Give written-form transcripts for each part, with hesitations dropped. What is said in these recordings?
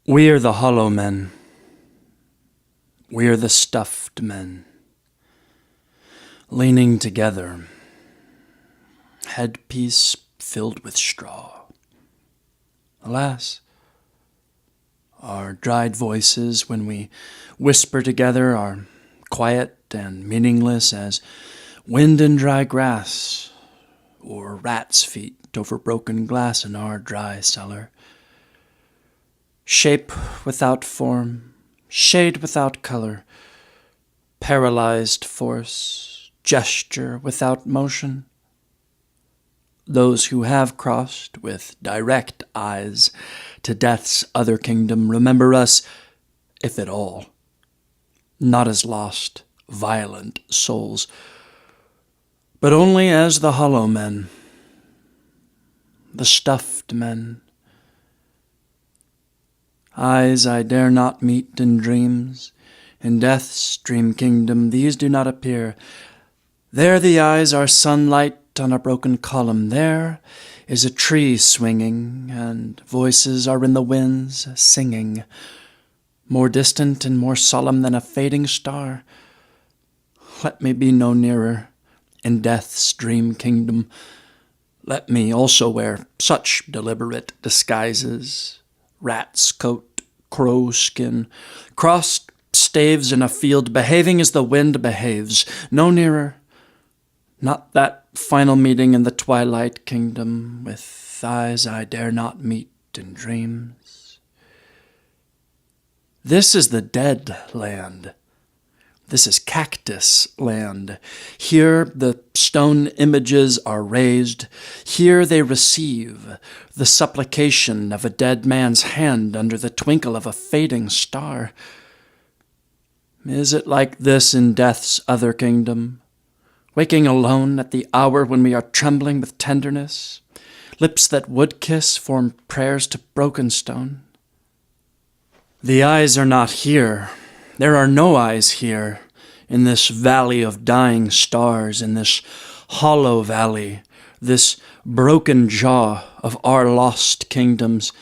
We are the hollow men. We are the stuffed men, leaning together, headpiece filled with straw. Alas, our dried voices when we whisper together are quiet and meaningless as wind in dry grass or rats' feet over broken glass in our dry cellar. Shape without form, shade without color, paralyzed force, gesture without motion. Those who have crossed with direct eyes to death's other kingdom remember us, if at all, not as lost, violent souls, but only as the hollow men, the stuffed men. Eyes I dare not meet in dreams. In death's dream kingdom these do not appear. There the eyes are sunlight on a broken column. There is a tree swinging, and voices are in the winds singing, more distant and more solemn than a fading star. Let me be no nearer in death's dream kingdom. Let me also wear such deliberate disguises, rat's coat, crow skin, crossed staves in a field, behaving as the wind behaves, no nearer, not that final meeting in the twilight kingdom with eyes I dare not meet in dreams. This is the dead land. This is cactus land. Here the stone images are raised. Here they receive the supplication of a dead man's hand under the twinkle of a fading star. Is it like this in death's other kingdom? Waking alone at the hour when we are trembling with tenderness, lips that would kiss form prayers to broken stone. The eyes are not here. There are no eyes here, in this valley of dying stars, in this hollow valley, this broken jaw of our lost kingdoms.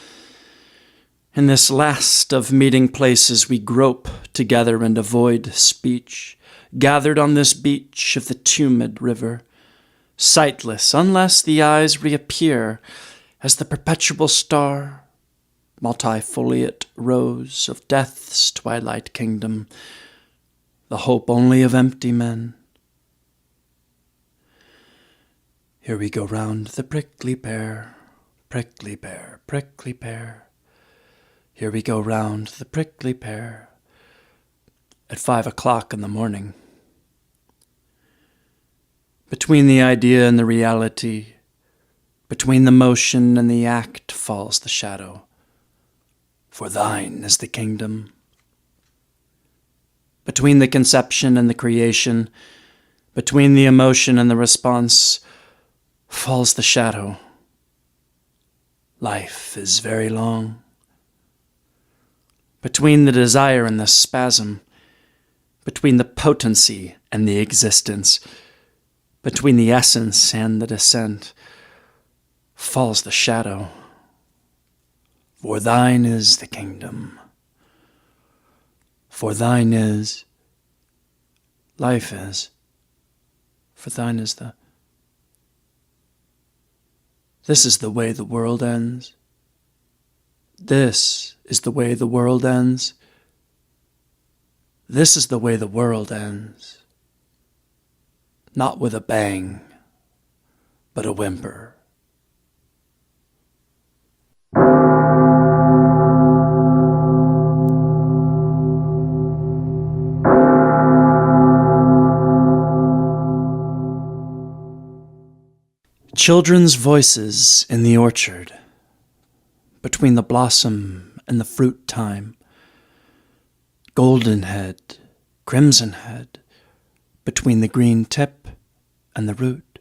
In this last of meeting places we grope together and avoid speech, gathered on this beach of the tumid river, sightless unless the eyes reappear as the perpetual star, multifoliate rose of death's twilight kingdom, the hope only of empty men. Here we go round the prickly pear, prickly pear, prickly pear. Here we go round the prickly pear at 5 o'clock in the morning. Between the idea and the reality, between the motion and the act falls the shadow. For thine is the kingdom. Between the conception and the creation, between the emotion and the response, falls the shadow. Life is very long. Between the desire and the spasm, between the potency and the existence, between the essence and the descent, falls the shadow. For thine is the kingdom. For thine is, life is, for thine is the... This is the way the world ends. This is the way the world ends. This is the way the world ends. Not with a bang, but a whimper. Children's voices in the orchard, between the blossom and the fruit time. Golden head, crimson head, between the green tip and the root.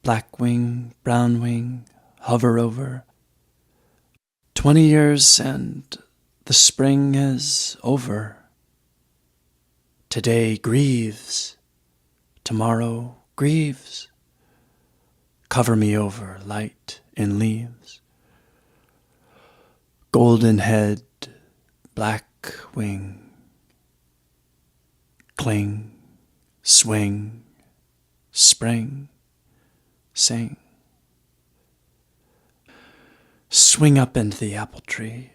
Black wing, brown wing, hover over. 20 years and the spring is over. Today grieves, tomorrow grieves. Cover me over, light in leaves. Golden head, black wing, cling, swing, spring, sing. Swing up into the apple tree.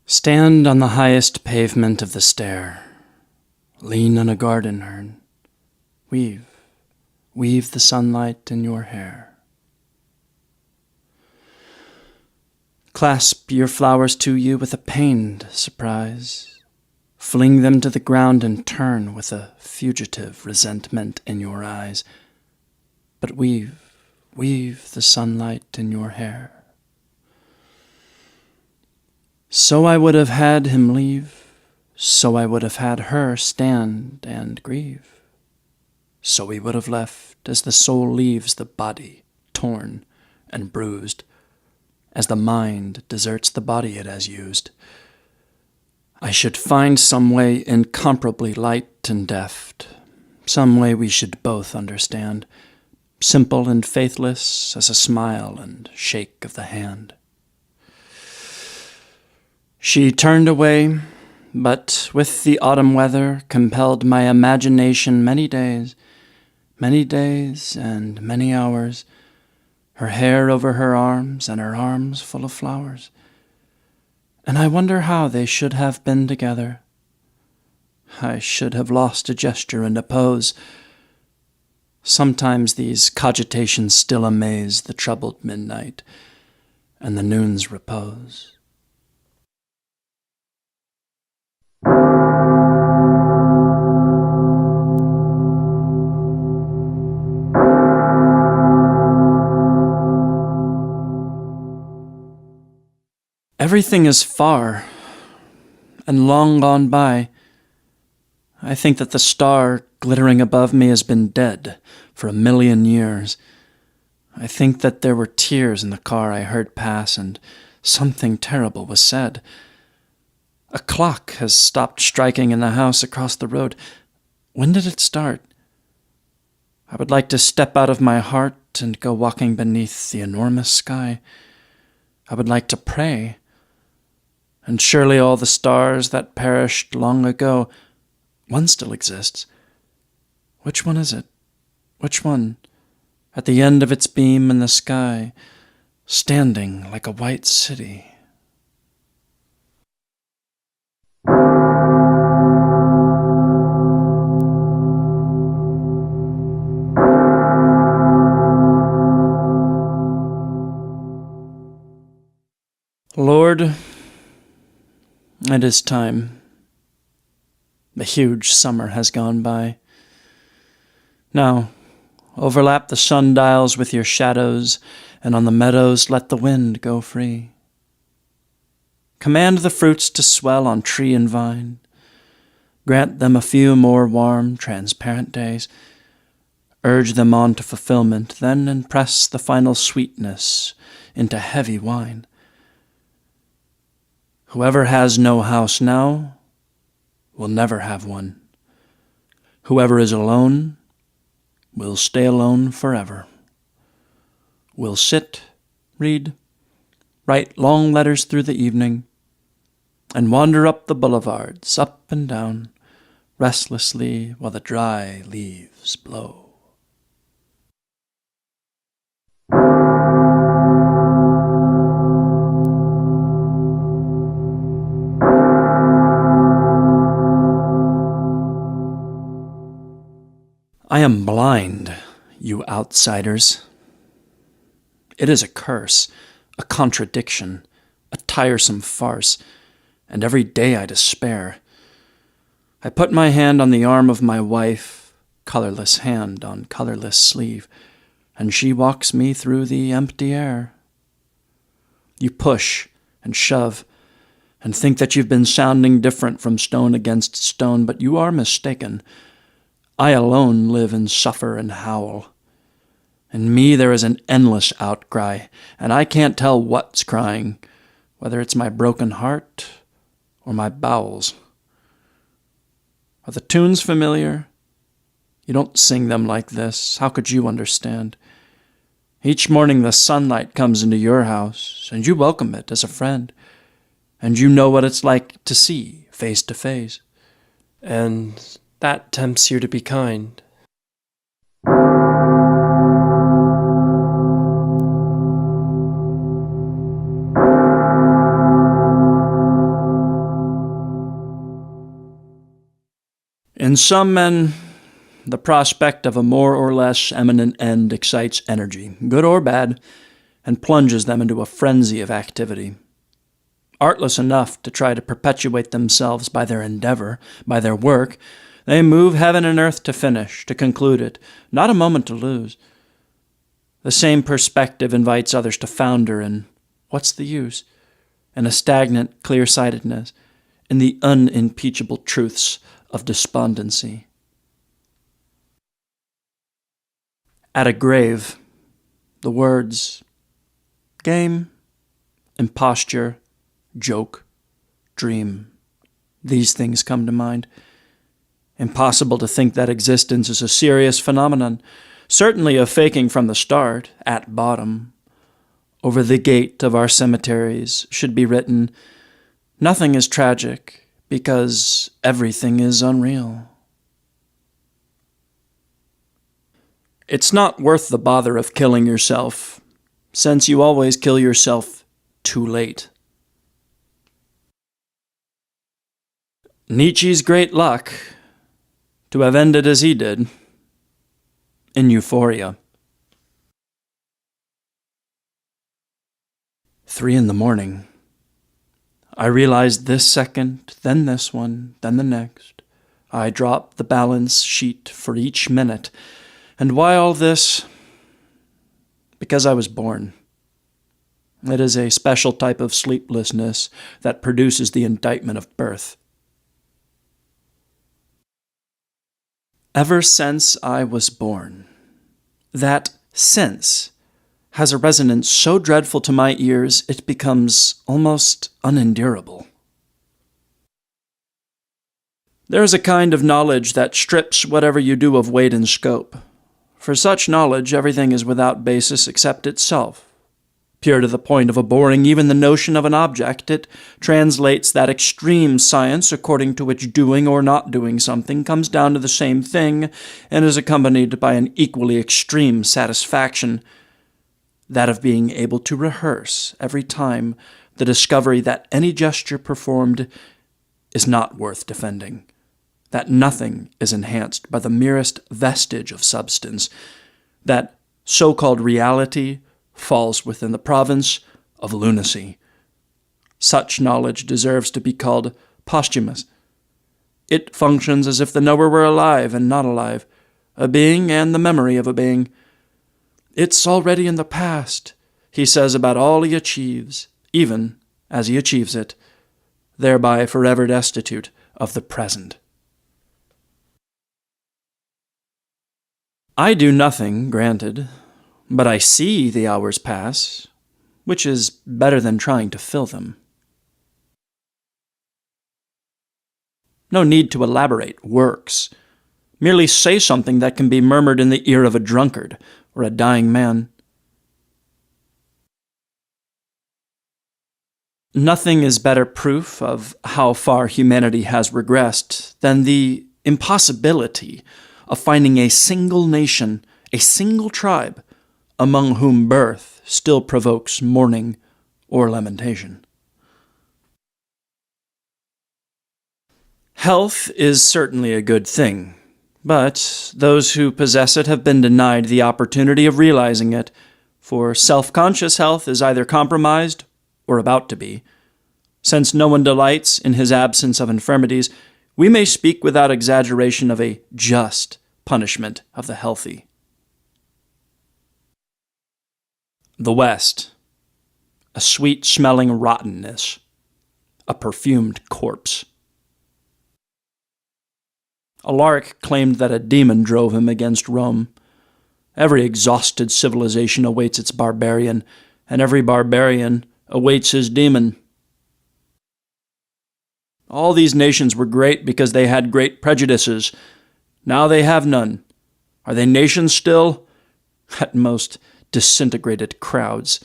Stand on the highest pavement of the stair. Lean on a garden urn. Weave the sunlight in your hair. Clasp your flowers to you with a pained surprise. Fling them to the ground and turn with a fugitive resentment in your eyes. But weave the sunlight in your hair. So I would have had him leave, so I would have had her stand and grieve. So we would have left as the soul leaves the body, torn and bruised, as the mind deserts the body it has used. I should find some way incomparably light and deft, some way we should both understand, simple and faithless as a smile and shake of the hand. She turned away, but with the autumn weather compelled my imagination many days and many hours, her hair over her arms and her arms full of flowers. And I wonder how they should have been together. I should have lost a gesture and a pose. Sometimes these cogitations still amaze the troubled midnight and the noon's repose. Everything is far and long gone by. I think that the star glittering above me has been dead for 1,000,000 years. I think that there were tears in the car I heard pass, and something terrible was said. A clock has stopped striking in the house across the road. When did it start? I would like to step out of my heart and go walking beneath the enormous sky. I would like to pray. And surely all the stars that perished long ago, one still exists. Which one is it? Which one? At the end of its beam in the sky, standing like a white city. Lord, it is time. The huge summer has gone by. Now, overlap the sundials with your shadows, and on the meadows let the wind go free. Command the fruits to swell on tree and vine. Grant them a few more warm, transparent days. Urge them on to fulfillment, then impress the final sweetness into heavy wine. Whoever has no house now will never have one. Whoever is alone will stay alone forever. Will sit, read, write long letters through the evening, and wander up the boulevards, up and down, restlessly while the dry leaves blow. I am blind, you outsiders. It is a curse, a contradiction, a tiresome farce, and every day I despair. I put my hand on the arm of my wife, colorless hand on colorless sleeve, and she walks me through the empty air. You push and shove and think that you've been sounding different from stone against stone, but you are mistaken. I alone live and suffer and howl. In me there is an endless outcry, and I can't tell what's crying, whether it's my broken heart or my bowels. Are the tunes familiar? You don't sing them like this. How could you understand? Each morning the sunlight comes into your house, and you welcome it as a friend, and you know what it's like to see face to face. And that tempts you to be kind. In some men, the prospect of a more or less eminent end excites energy, good or bad, and plunges them into a frenzy of activity. Artless enough to try to perpetuate themselves by their endeavor, by their work, they move heaven and earth to finish, to conclude it, not a moment to lose. The same perspective invites others to founder in what's the use? In a stagnant clear-sightedness, in the unimpeachable truths of despondency. At a grave, the words game, imposture, joke, dream, these things come to mind. Impossible to think that existence is a serious phenomenon, certainly a faking from the start, at bottom. Over the gate of our cemeteries should be written, nothing is tragic because everything is unreal. It's not worth the bother of killing yourself, since you always kill yourself too late. Nietzsche's great luck, to have ended as he did, in Euphoria. 3 a.m. I realized this second, then this one, then the next. I dropped the balance sheet for each minute. And why all this? Because I was born. It is a special type of sleeplessness that produces the indictment of birth. Ever since I was born, that since has a resonance so dreadful to my ears it becomes almost unendurable. There is a kind of knowledge that strips whatever you do of weight and scope. For such knowledge, everything is without basis except itself. Pure to the point of abhorring even the notion of an object, it translates that extreme science according to which doing or not doing something comes down to the same thing and is accompanied by an equally extreme satisfaction, that of being able to rehearse every time the discovery that any gesture performed is not worth defending, that nothing is enhanced by the merest vestige of substance, that so-called reality falls within the province of lunacy. Such knowledge deserves to be called posthumous. It functions as if the knower were alive and not alive, a being and the memory of a being. It's already in the past, he says about all he achieves, even as he achieves it, thereby forever destitute of the present. I do nothing, granted, but I see the hours pass, which is better than trying to fill them. No need to elaborate works. Merely say something that can be murmured in the ear of a drunkard or a dying man. Nothing is better proof of how far humanity has regressed than the impossibility of finding a single nation, a single tribe, among whom birth still provokes mourning or lamentation. Health is certainly a good thing, but those who possess it have been denied the opportunity of realizing it, for self-conscious health is either compromised or about to be. Since no one delights in his absence of infirmities, we may speak without exaggeration of a just punishment of the healthy. The West, a sweet-smelling rottenness, a perfumed corpse. Alaric claimed that a demon drove him against Rome. Every exhausted civilization awaits its barbarian, and every barbarian awaits his demon, All these nations were great because they had great prejudices. Now they have none. Are they nations still? At most, disintegrated crowds.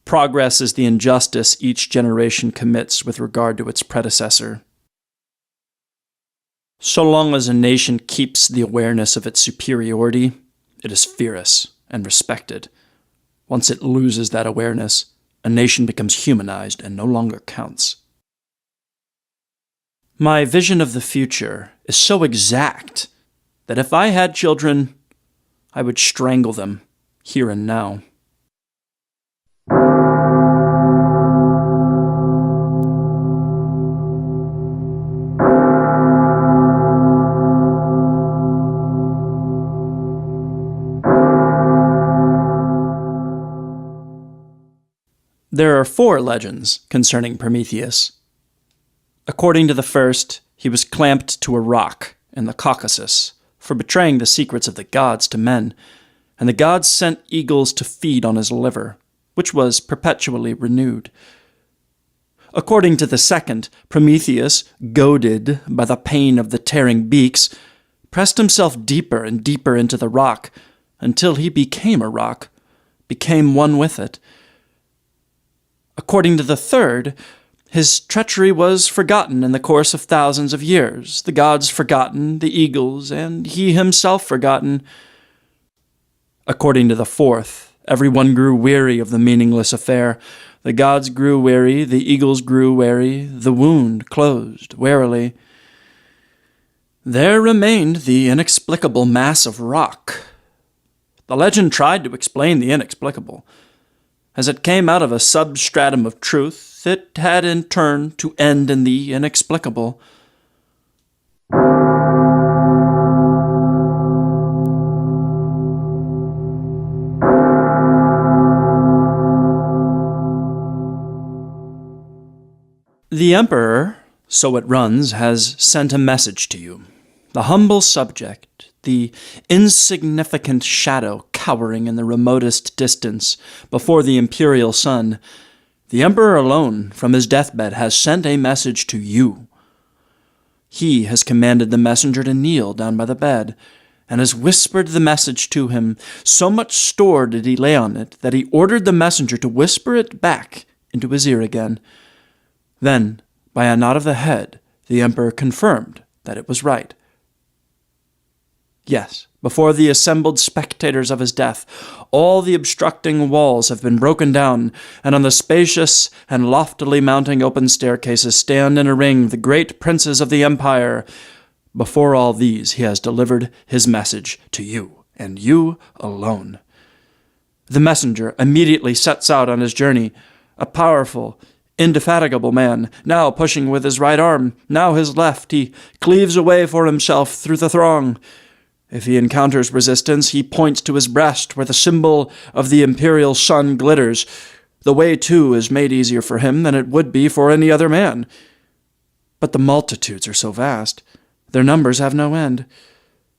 Progress is the injustice each generation commits with regard to its predecessor. So long as a nation keeps the awareness of its superiority, it is fierce and respected. Once it loses that awareness, a nation becomes humanized and no longer counts. My vision of the future is so exact that if I had children, I would strangle them here and now. There are 4 legends concerning Prometheus. According to the first, he was clamped to a rock in the Caucasus for betraying the secrets of the gods to men, and the gods sent eagles to feed on his liver, which was perpetually renewed. According to the second, Prometheus, goaded by the pain of the tearing beaks, pressed himself deeper and deeper into the rock until he became a rock, became one with it. According to the third, his treachery was forgotten in the course of thousands of years, the gods forgotten, the eagles, and he himself forgotten. According to the fourth, everyone grew weary of the meaningless affair. The gods grew weary, the eagles grew weary, the wound closed warily. There remained the inexplicable mass of rock. The legend tried to explain the inexplicable. As it came out of a substratum of truth, it had in turn to end in the inexplicable. The Emperor, so it runs, has sent a message to you. The humble subject, the insignificant shadow cowering in the remotest distance before the imperial sun, the Emperor alone from his deathbed has sent a message to you. He has commanded the messenger to kneel down by the bed, and has whispered the message to him. So much store did he lay on it that he ordered the messenger to whisper it back into his ear again. Then, by a nod of the head, the Emperor confirmed that it was right. Yes, before the assembled spectators of his death, all the obstructing walls have been broken down, and on the spacious and loftily mounting open staircases stand in a ring the great princes of the empire. Before all these he has delivered his message to you, and you alone. The messenger immediately sets out on his journey, a powerful, indefatigable man, now pushing with his right arm, now his left. He cleaves a way for himself through the throng. If he encounters resistance, he points to his breast where the symbol of the imperial sun glitters. The way, too, is made easier for him than it would be for any other man. But the multitudes are so vast. Their numbers have no end.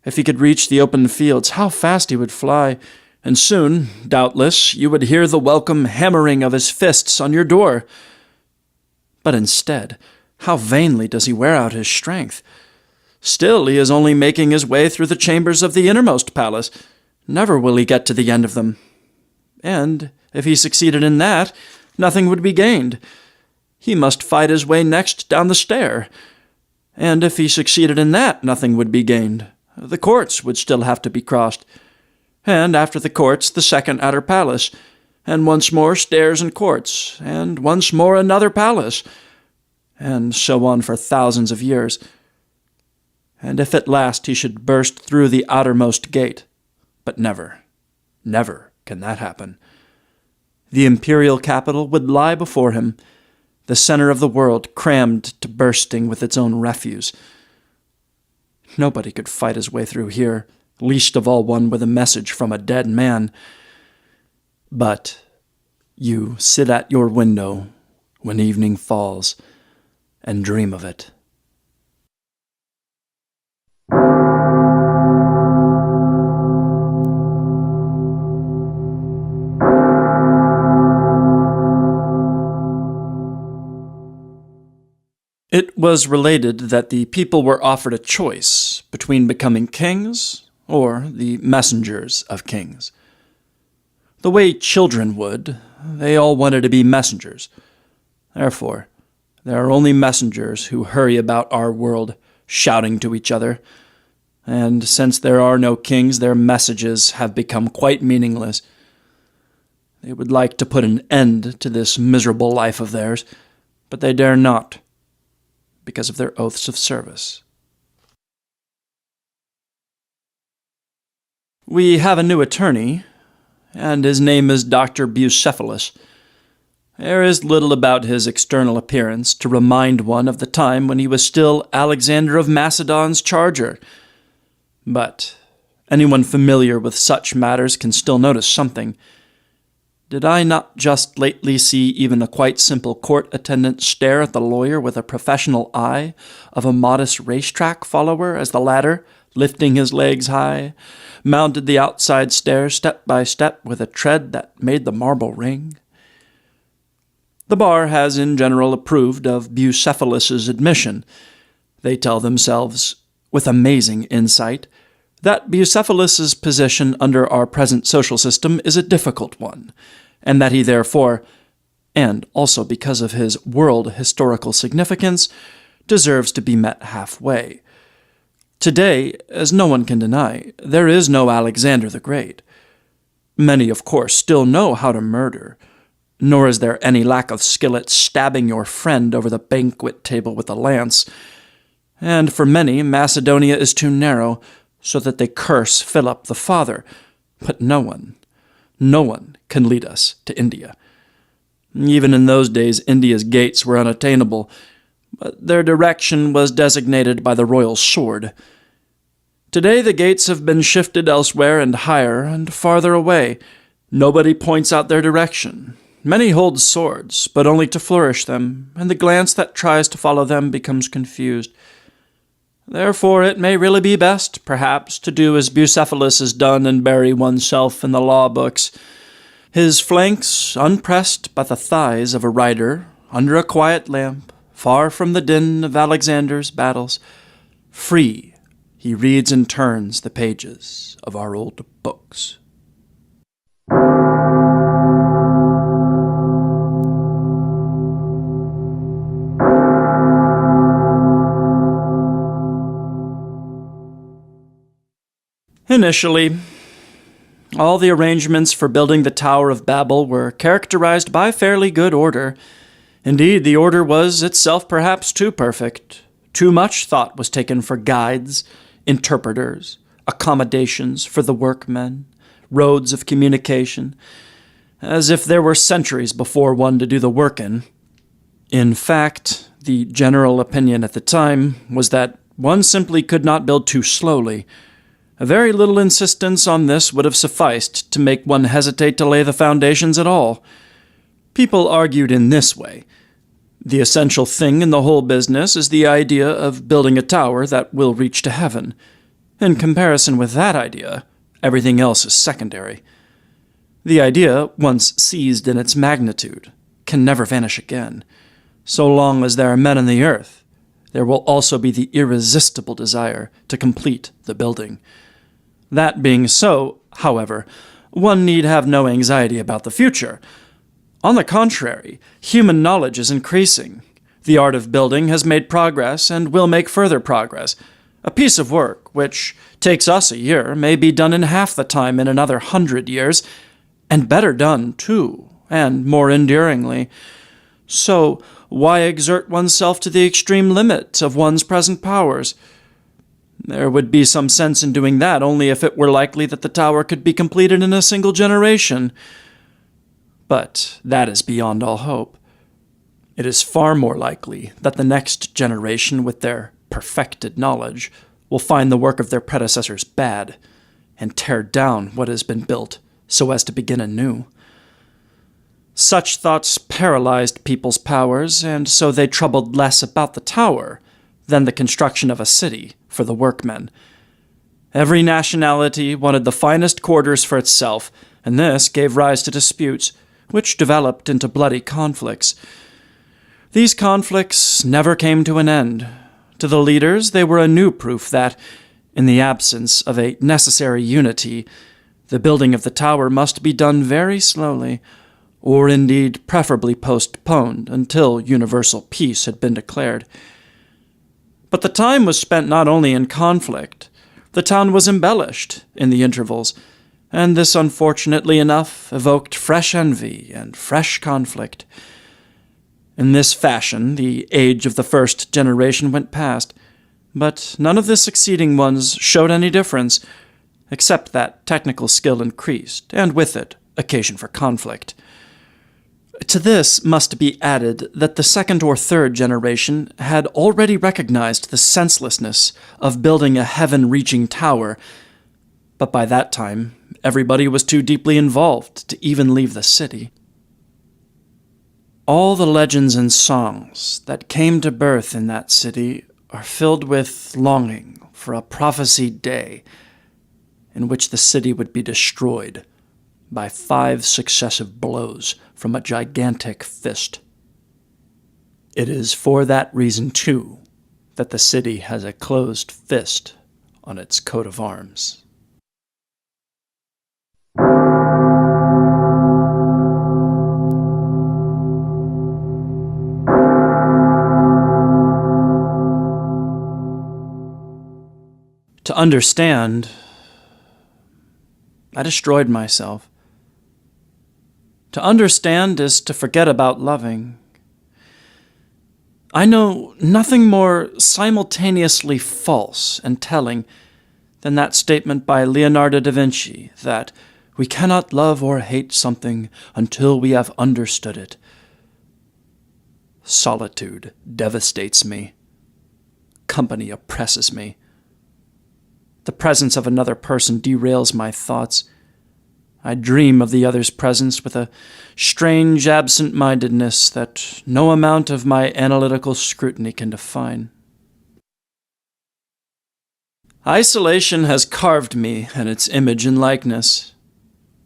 If he could reach the open fields, how fast he would fly. And soon, doubtless, you would hear the welcome hammering of his fists on your door. But instead, how vainly does he wear out his strength? Still, he is only making his way through the chambers of the innermost palace. Never will he get to the end of them. And if he succeeded in that, nothing would be gained. He must fight his way next down the stair. And if he succeeded in that, nothing would be gained. The courts would still have to be crossed. And after the courts, the second outer palace. And once more stairs and courts. And once more another palace. And so on for thousands of years. And if at last he should burst through the outermost gate. But never, never can that happen. The imperial capital would lie before him, the center of the world crammed to bursting with its own refuse. Nobody could fight his way through here, least of all one with a message from a dead man. But you sit at your window when evening falls and dream of it. It was related that the people were offered a choice between becoming kings or the messengers of kings. The way children would, they all wanted to be messengers. Therefore, there are only messengers who hurry about our world, shouting to each other, and since there are no kings, their messages have become quite meaningless. They would like to put an end to this miserable life of theirs, but they dare not, because of their oaths of service. We have a new attorney, and his name is Dr. Bucephalus. There is little about his external appearance to remind one of the time when he was still Alexander of Macedon's charger. But anyone familiar with such matters can still notice something. Did I not just lately see even a quite simple court attendant stare at the lawyer with a professional eye of a modest racetrack follower as the latter, lifting his legs high, mounted the outside stairs step by step with a tread that made the marble ring? The bar has in general approved of Bucephalus's admission. They tell themselves, with amazing insight, that Bucephalus's position under our present social system is a difficult one, and that he therefore, and also because of his world historical significance, deserves to be met halfway. Today, as no one can deny, there is no Alexander the Great. Many, of course, still know how to murder, nor is there any lack of skill at stabbing your friend over the banquet table with a lance. And for many, Macedonia is too narrow, so that they curse Philip the Father, but no one can lead us to India. Even in those days, India's gates were unattainable, but their direction was designated by the royal sword. Today the gates have been shifted elsewhere and higher and farther away. Nobody points out their direction. Many hold swords, but only to flourish them, and the glance that tries to follow them becomes confused. Therefore it may really be best, perhaps, to do as Bucephalus has done and bury oneself in the law books, his flanks unpressed by the thighs of a rider, under a quiet lamp, far from the din of Alexander's battles. Free, he reads and turns the pages of our old books. Initially, all the arrangements for building the Tower of Babel were characterized by fairly good order. Indeed, the order was itself perhaps too perfect. Too much thought was taken for guides, interpreters, accommodations for the workmen, roads of communication, as if there were centuries before one to do the work in. In fact, the general opinion at the time was that one simply could not build too slowly. A very little insistence on this would have sufficed to make one hesitate to lay the foundations at all. People argued in this way. The essential thing in the whole business is the idea of building a tower that will reach to heaven. In comparison with that idea, everything else is secondary. The idea, once seized in its magnitude, can never vanish again. So long as there are men on the earth, there will also be the irresistible desire to complete the building. That being so, however, one need have no anxiety about the future. On the contrary, human knowledge is increasing. The art of building has made progress and will make further progress. A piece of work, which takes us a year, may be done in half the time in another 100 years, and better done, too, and more enduringly. So, why exert oneself to the extreme limit of one's present powers? There would be some sense in doing that only if it were likely that the tower could be completed in a single generation. But that is beyond all hope. It is far more likely that the next generation, with their perfected knowledge, will find the work of their predecessors bad, and tear down what has been built so as to begin anew. Such thoughts paralyzed people's powers, and so they troubled less about the tower than the construction of a city for the workmen. Every nationality wanted the finest quarters for itself, and this gave rise to disputes, which developed into bloody conflicts. These conflicts never came to an end. To the leaders, they were a new proof that, in the absence of a necessary unity, the building of the tower must be done very slowly, or indeed preferably postponed until universal peace had been declared. But the time was spent not only in conflict. The town was embellished in the intervals, and this, unfortunately enough, evoked fresh envy and fresh conflict. In this fashion, the age of the first generation went past, but none of the succeeding ones showed any difference, except that technical skill increased, and with it, occasion for conflict. To this must be added that the second or third generation had already recognized the senselessness of building a heaven-reaching tower, but by that time everybody was too deeply involved to even leave the city. All the legends and songs that came to birth in that city are filled with longing for a prophesied day in which the city would be destroyed by 5 successive blows from a gigantic fist. It is for that reason, too, that the city has a closed fist on its coat of arms. To understand, I destroyed myself. To understand is to forget about loving. I know nothing more simultaneously false and telling than that statement by Leonardo da Vinci that we cannot love or hate something until we have understood it. Solitude devastates me. Company oppresses me. The presence of another person derails my thoughts. I dream of the other's presence with a strange absent-mindedness that no amount of my analytical scrutiny can define. Isolation has carved me in its image and likeness.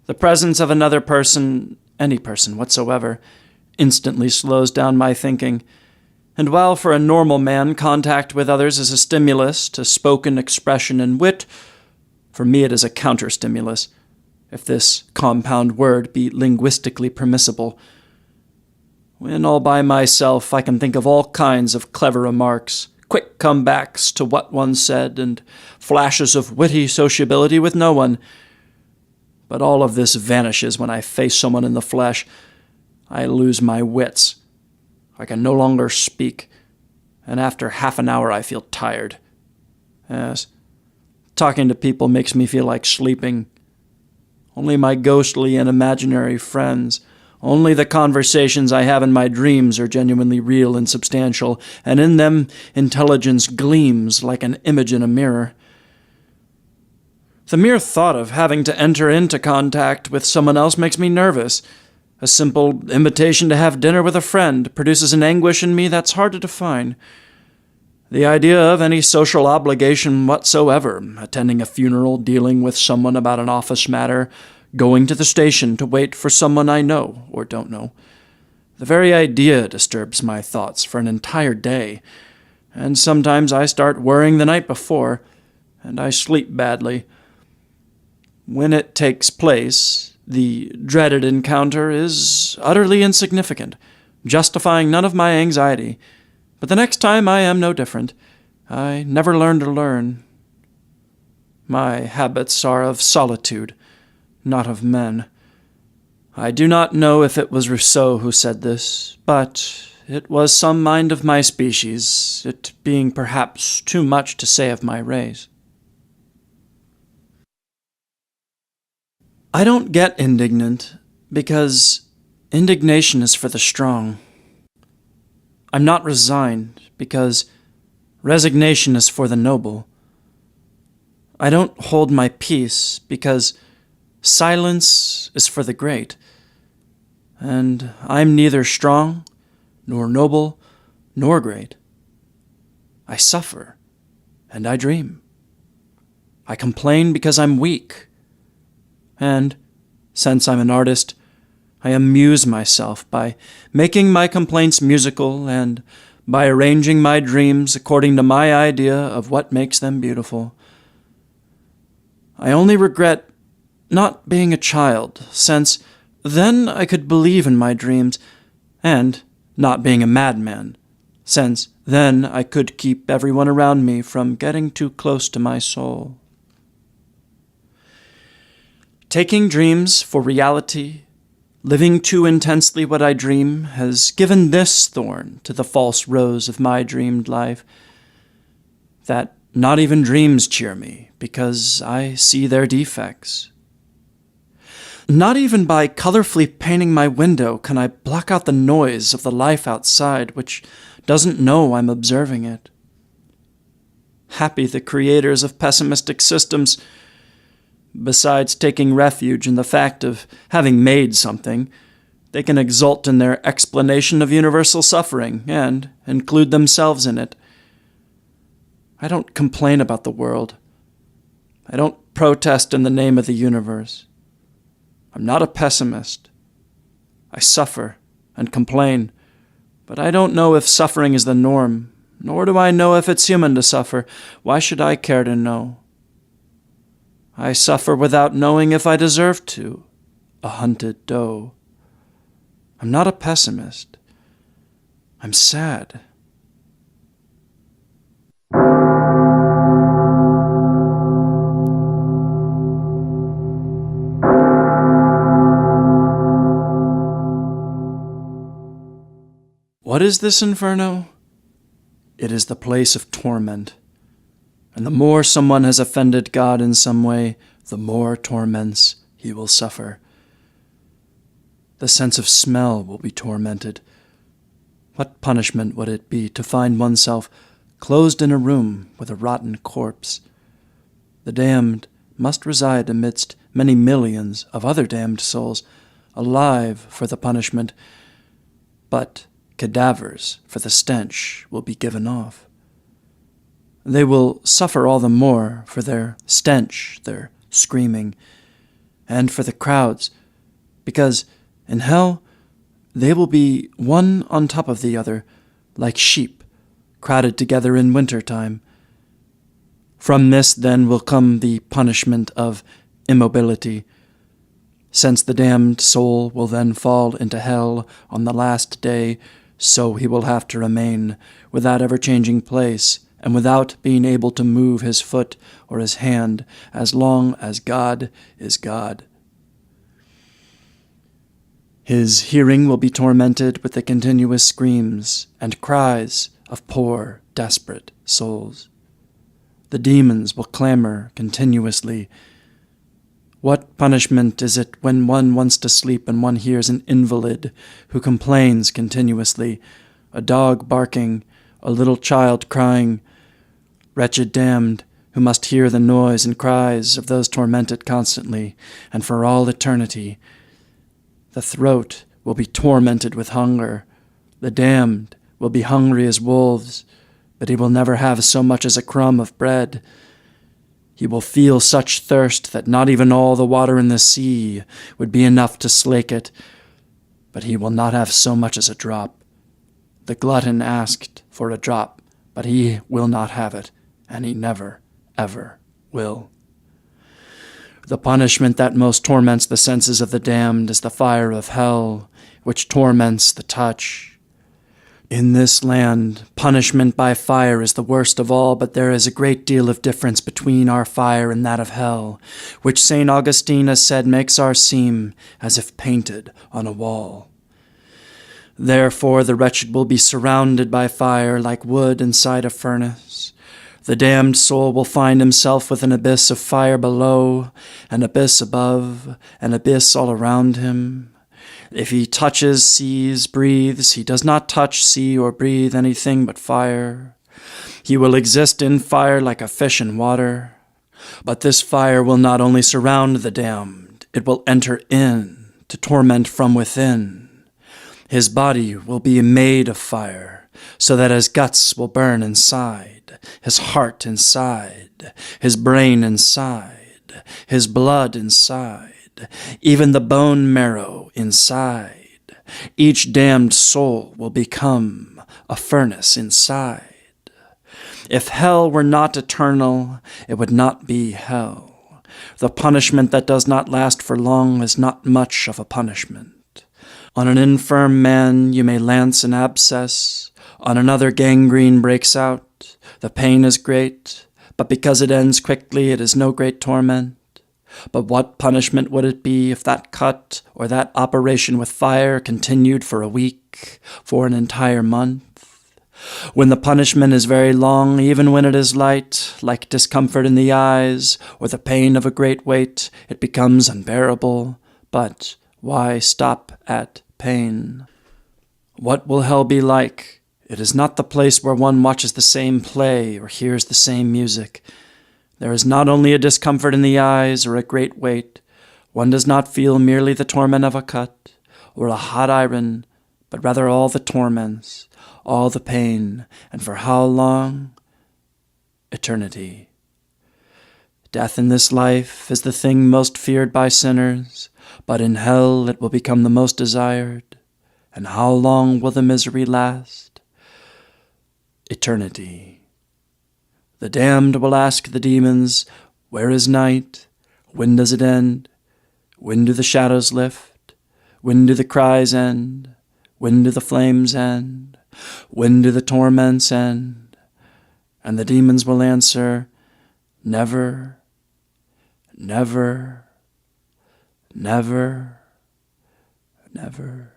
The presence of another person, any person whatsoever, instantly slows down my thinking. And while for a normal man contact with others is a stimulus to spoken expression and wit, for me it is a counter-stimulus, if this compound word be linguistically permissible. When all by myself, I can think of all kinds of clever remarks, quick comebacks to what one said, and flashes of witty sociability with no one. But all of this vanishes when I face someone in the flesh. I lose my wits. I can no longer speak, and after half an hour I feel tired. Yes, talking to people makes me feel like sleeping. Only my ghostly and imaginary friends, only the conversations I have in my dreams are genuinely real and substantial, and in them intelligence gleams like an image in a mirror. The mere thought of having to enter into contact with someone else makes me nervous. A simple invitation to have dinner with a friend produces an anguish in me that's hard to define. The idea of any social obligation whatsoever, attending a funeral, dealing with someone about an office matter, going to the station to wait for someone I know or don't know. The very idea disturbs my thoughts for an entire day, and sometimes I start worrying the night before, and I sleep badly. When it takes place, the dreaded encounter is utterly insignificant, justifying none of my anxiety. But the next time I am no different. I never learn to learn. My habits are of solitude, not of men. I do not know if it was Rousseau who said this, but it was some mind of my species, it being perhaps too much to say of my race. I don't get indignant because indignation is for the strong. I'm not resigned because resignation is for the noble. I don't hold my peace because silence is for the great. And I'm neither strong, nor noble, nor great. I suffer, and I dream. I complain because I'm weak. And, since I'm an artist, I amuse myself by making my complaints musical and by arranging my dreams according to my idea of what makes them beautiful. I only regret not being a child, since then I could believe in my dreams, and not being a madman, since then I could keep everyone around me from getting too close to my soul. Taking dreams for reality, living too intensely what I dream, has given this thorn to the false rose of my dreamed life, that not even dreams cheer me, because I see their defects. Not even by colorfully painting my window can I block out the noise of the life outside, which doesn't know I'm observing it. Happy the creators of pessimistic systems. Besides taking refuge in the fact of having made something, they can exult in their explanation of universal suffering and include themselves in it. I don't complain about the world. I don't protest in the name of the universe. I'm not a pessimist. I suffer and complain, but I don't know if suffering is the norm, nor do I know if it's human to suffer. Why should I care to know? I suffer without knowing if I deserve to, a hunted doe. I'm not a pessimist. I'm sad. What is this inferno? It is the place of torment. And the more someone has offended God in some way, the more torments he will suffer. The sense of smell will be tormented. What punishment would it be to find oneself closed in a room with a rotten corpse? The damned must reside amidst many millions of other damned souls, alive for the punishment, but cadavers for the stench will be given off. They will suffer all the more for their stench, their screaming, and for the crowds, because in hell they will be one on top of the other, like sheep crowded together in winter time. From this then will come the punishment of immobility, since the damned soul will then fall into hell on the last day. So he will have to remain without ever changing place and without being able to move his foot or his hand as long as God is God. His hearing will be tormented with the continuous screams and cries of poor, desperate souls. The demons will clamor continuously. What punishment is it when one wants to sleep and one hears an invalid who complains continuously, a dog barking, a little child crying? Wretched damned, who must hear the noise and cries of those tormented constantly and for all eternity. The throat will be tormented with hunger. The damned will be hungry as wolves, but he will never have so much as a crumb of bread. He will feel such thirst that not even all the water in the sea would be enough to slake it, but he will not have so much as a drop. The glutton asked for a drop, but he will not have it, and he never, ever will. The punishment that most torments the senses of the damned is the fire of hell, which torments the touch. In this land, punishment by fire is the worst of all, but there is a great deal of difference between our fire and that of hell, which St. Augustine has said makes our seem as if painted on a wall. Therefore the wretched will be surrounded by fire like wood inside a furnace. The damned soul will find himself with an abyss of fire below, an abyss above, an abyss all around him. If he touches, sees, breathes, he does not touch, see, or breathe anything but fire. He will exist in fire like a fish in water. But this fire will not only surround the damned, it will enter in to torment from within. His body will be made of fire, so that his guts will burn inside, his heart inside, his brain inside, his blood inside, even the bone marrow inside. Each damned soul will become a furnace inside. If hell were not eternal, it would not be hell. The punishment that does not last for long is not much of a punishment. On an infirm man you may lance an abscess, on another gangrene breaks out. The pain is great, but because it ends quickly it is no great torment. But what punishment would it be if that cut or that operation with fire continued for a week, for an entire month? When the punishment is very long, even when it is light, like discomfort in the eyes or the pain of a great weight, it becomes unbearable. But why stop at pain? What will hell be like? It is not the place where one watches the same play or hears the same music. There is not only a discomfort in the eyes or a great weight. One does not feel merely the torment of a cut or a hot iron, but rather all the torments, all the pain, and for how long? Eternity. Death in this life is the thing most feared by sinners, but in hell it will become the most desired. And how long will the misery last? Eternity. The damned will ask the demons, where is night? When does it end? When do the shadows lift? When do the cries end? When do the flames end? When do the torments end? And the demons will answer, never, never, never, never.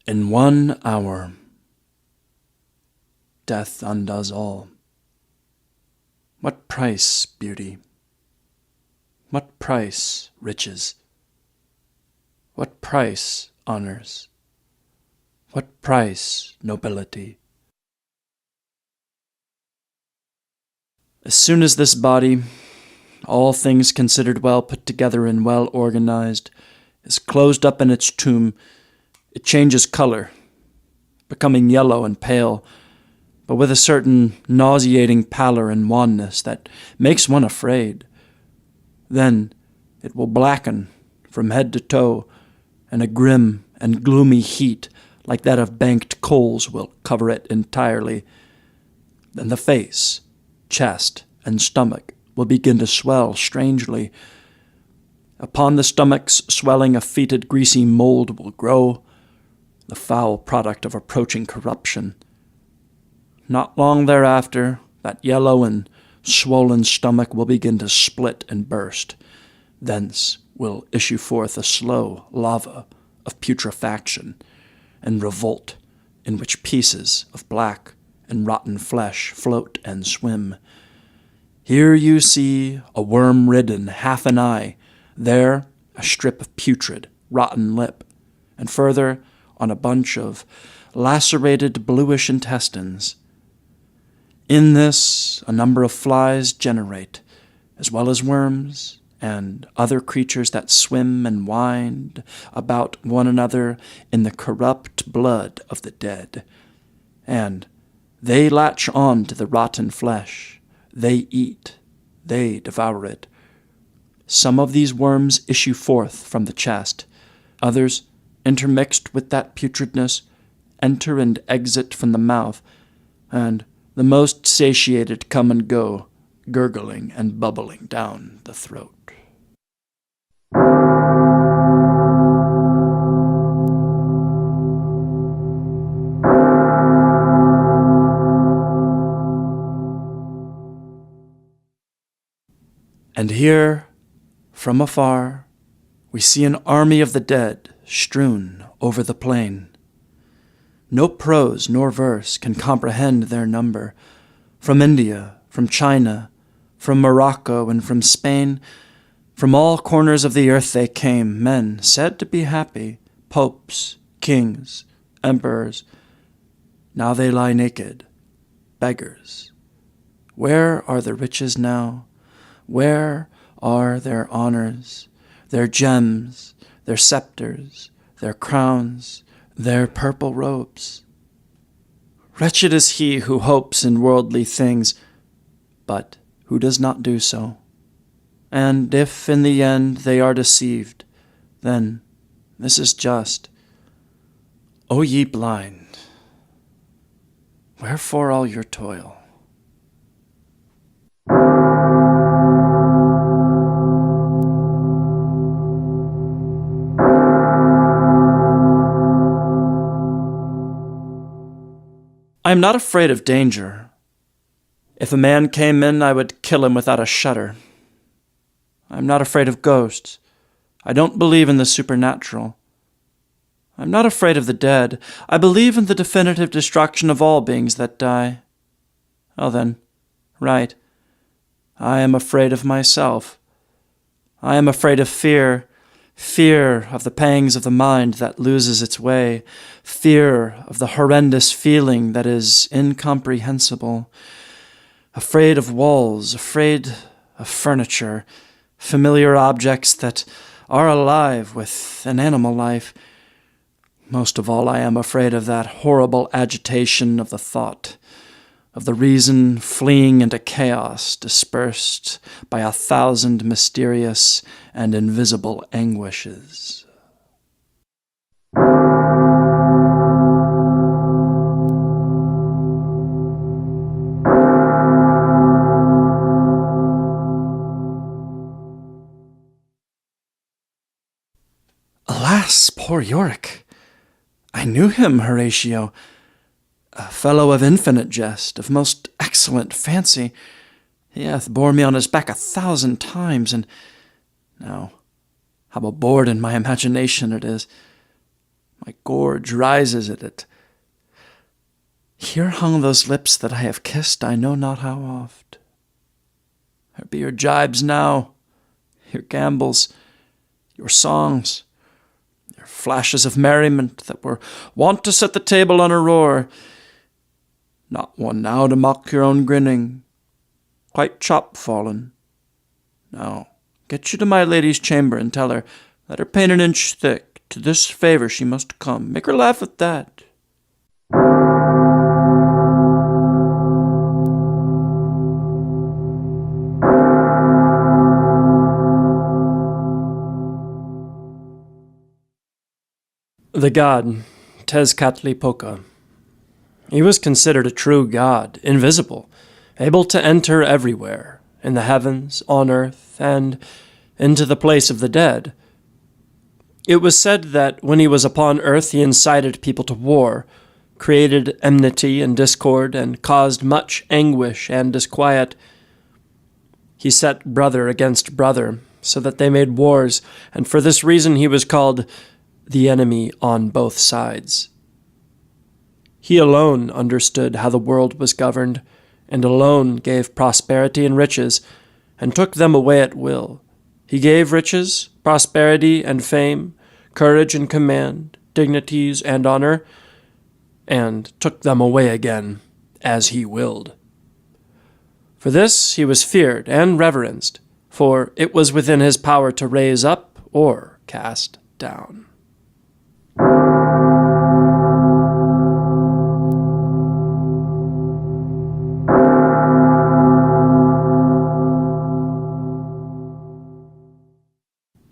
In 1 hour, death undoes all. What price, beauty? What price, riches? What price, honors? What price, nobility? As soon as this body, all things considered well put together and well organized, is closed up in its tomb, it changes color, becoming yellow and pale, but with a certain nauseating pallor and wanness that makes one afraid. Then it will blacken from head to toe, and a grim and gloomy heat like that of banked coals will cover it entirely. Then the face, chest, and stomach will begin to swell strangely. Upon the stomach's swelling a fetid, greasy mold will grow, the foul product of approaching corruption. Not long thereafter, that yellow and swollen stomach will begin to split and burst. Thence will issue forth a slow lava of putrefaction and revolt, in which pieces of black and rotten flesh float and swim. Here you see a worm-ridden half an eye, there a strip of putrid, rotten lip, and further on a bunch of lacerated bluish intestines. In this a number of flies generate, as well as worms and other creatures that swim and wind about one another in the corrupt blood of the dead. And they latch on to the rotten flesh. They eat, they devour it. Some of these worms issue forth from the chest, others, intermixed with that putridness, enter and exit from the mouth, and the most satiated come and go, gurgling and bubbling down the throat. And here, from afar, we see an army of the dead strewn over the plain. No prose nor verse can comprehend their number. From India, from China, from Morocco, and from Spain, from all corners of the earth they came, men said to be happy, popes, kings, emperors. Now they lie naked, beggars. Where are the riches now? Where are their honors, their gems, their scepters, their crowns, their purple robes. Wretched is he who hopes in worldly things, but who does not do so. And if in the end they are deceived, then this is just. O ye blind, wherefore all your toil? I am not afraid of danger. If a man came in, I would kill him without a shudder. I am not afraid of ghosts. I don't believe in the supernatural. I am not afraid of the dead. I believe in the definitive destruction of all beings that die. Oh then, right. I am afraid of myself. I am afraid of fear. Fear of the pangs of the mind that loses its way, fear of the horrendous feeling that is incomprehensible, afraid of walls, afraid of furniture, familiar objects that are alive with an animal life. Most of all, I am afraid of that horrible agitation of the thought, of the reason fleeing into chaos, dispersed by 1,000 mysterious and invisible anguishes. Alas, poor Yorick! I knew him, Horatio. A fellow of infinite jest, of most excellent fancy. He hath bore me on his back 1,000 times, and now how abhorred in my imagination it is. My gorge rises at it. Here hung those lips that I have kissed I know not how oft. There be your jibes now, your gambols, your songs, your flashes of merriment that were wont to set the table on a roar. Not one now to mock your own grinning, quite chop-fallen. Now, get you to my lady's chamber and tell her, let her paint an inch thick, to this favour she must come. Make her laugh at that. The god Tezcatlipoca. He was considered a true god, invisible, able to enter everywhere, in the heavens, on earth, and into the place of the dead. It was said that when he was upon earth he incited people to war, created enmity and discord, and caused much anguish and disquiet. He set brother against brother, so that they made wars, and for this reason he was called the enemy on both sides. He alone understood how the world was governed, and alone gave prosperity and riches, and took them away at will. He gave riches, prosperity and fame, courage and command, dignities and honor, and took them away again, as he willed. For this he was feared and reverenced, for it was within his power to raise up or cast down.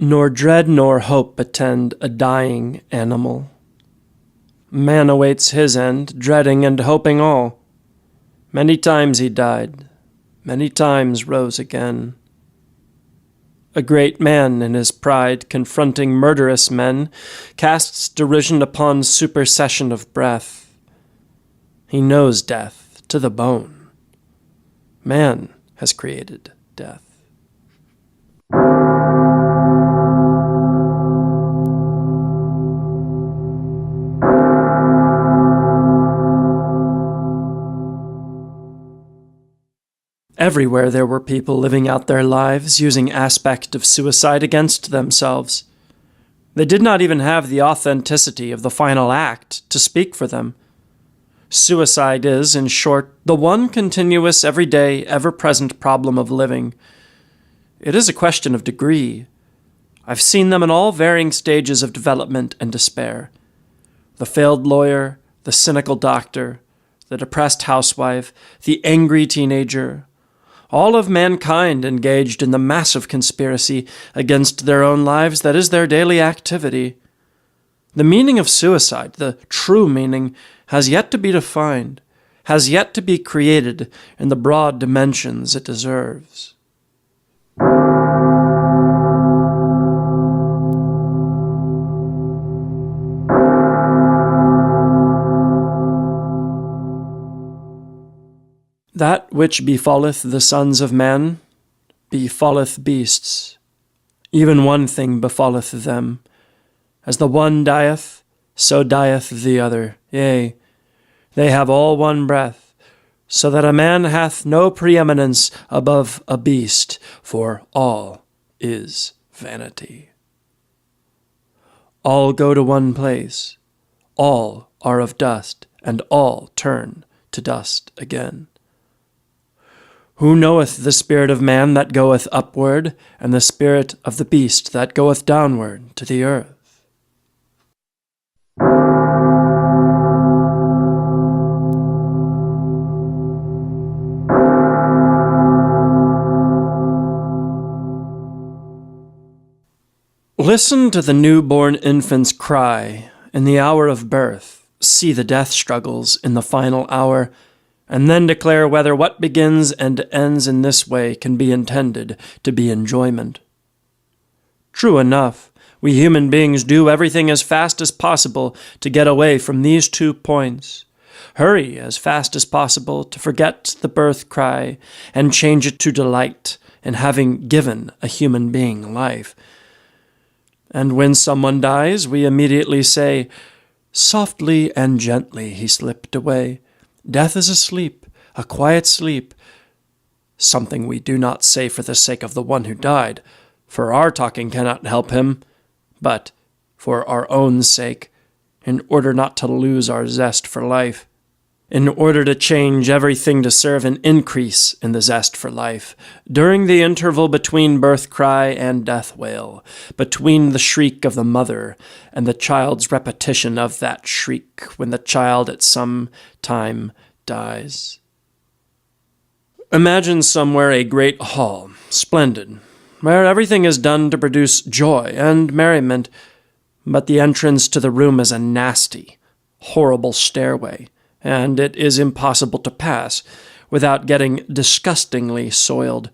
Nor dread nor hope attend a dying animal. Man awaits his end, dreading and hoping all. Many times he died, many times rose again. A great man in his pride, confronting murderous men, casts derision upon supersession of breath. He knows death to the bone. Man has created death. Everywhere there were people living out their lives using aspect of suicide against themselves. They did not even have the authenticity of the final act to speak for them. Suicide is, in short, the one continuous, everyday, ever-present problem of living. It is a question of degree. I've seen them in all varying stages of development and despair. the failed lawyer, the cynical doctor, the depressed housewife, the angry teenager, all of mankind engaged in the massive conspiracy against their own lives that is their daily activity. The meaning of suicide, the true meaning, has yet to be defined, has yet to be created in the broad dimensions it deserves. That which befalleth the sons of men befalleth beasts. Even one thing befalleth them. As the one dieth, so dieth the other. Yea, they have all one breath, so that a man hath no preeminence above a beast, for all is vanity. All go to one place, all are of dust, and all turn to dust again. Who knoweth the spirit of man that goeth upward, and the spirit of the beast that goeth downward to the earth? Listen to the newborn infant's cry in the hour of birth, see the death struggles in the final hour, and then declare whether what begins and ends in this way can be intended to be enjoyment. True enough, we human beings do everything as fast as possible to get away from these 2 points. Hurry as fast as possible to forget the birth cry and change it to delight in having given a human being life. And when someone dies, we immediately say, "Softly and gently he slipped away. Death is asleep, a quiet sleep," something we do not say for the sake of the one who died, for our talking cannot help him, but for our own sake, in order not to lose our zest for life, in order to change everything to serve an increase in the zest for life, during the interval between birth cry and death wail, between the shriek of the mother and the child's repetition of that shriek when the child at some time dies. Imagine somewhere a great hall, splendid, where everything is done to produce joy and merriment, but the entrance to the room is a nasty, horrible stairway, and it is impossible to pass without getting disgustingly soiled,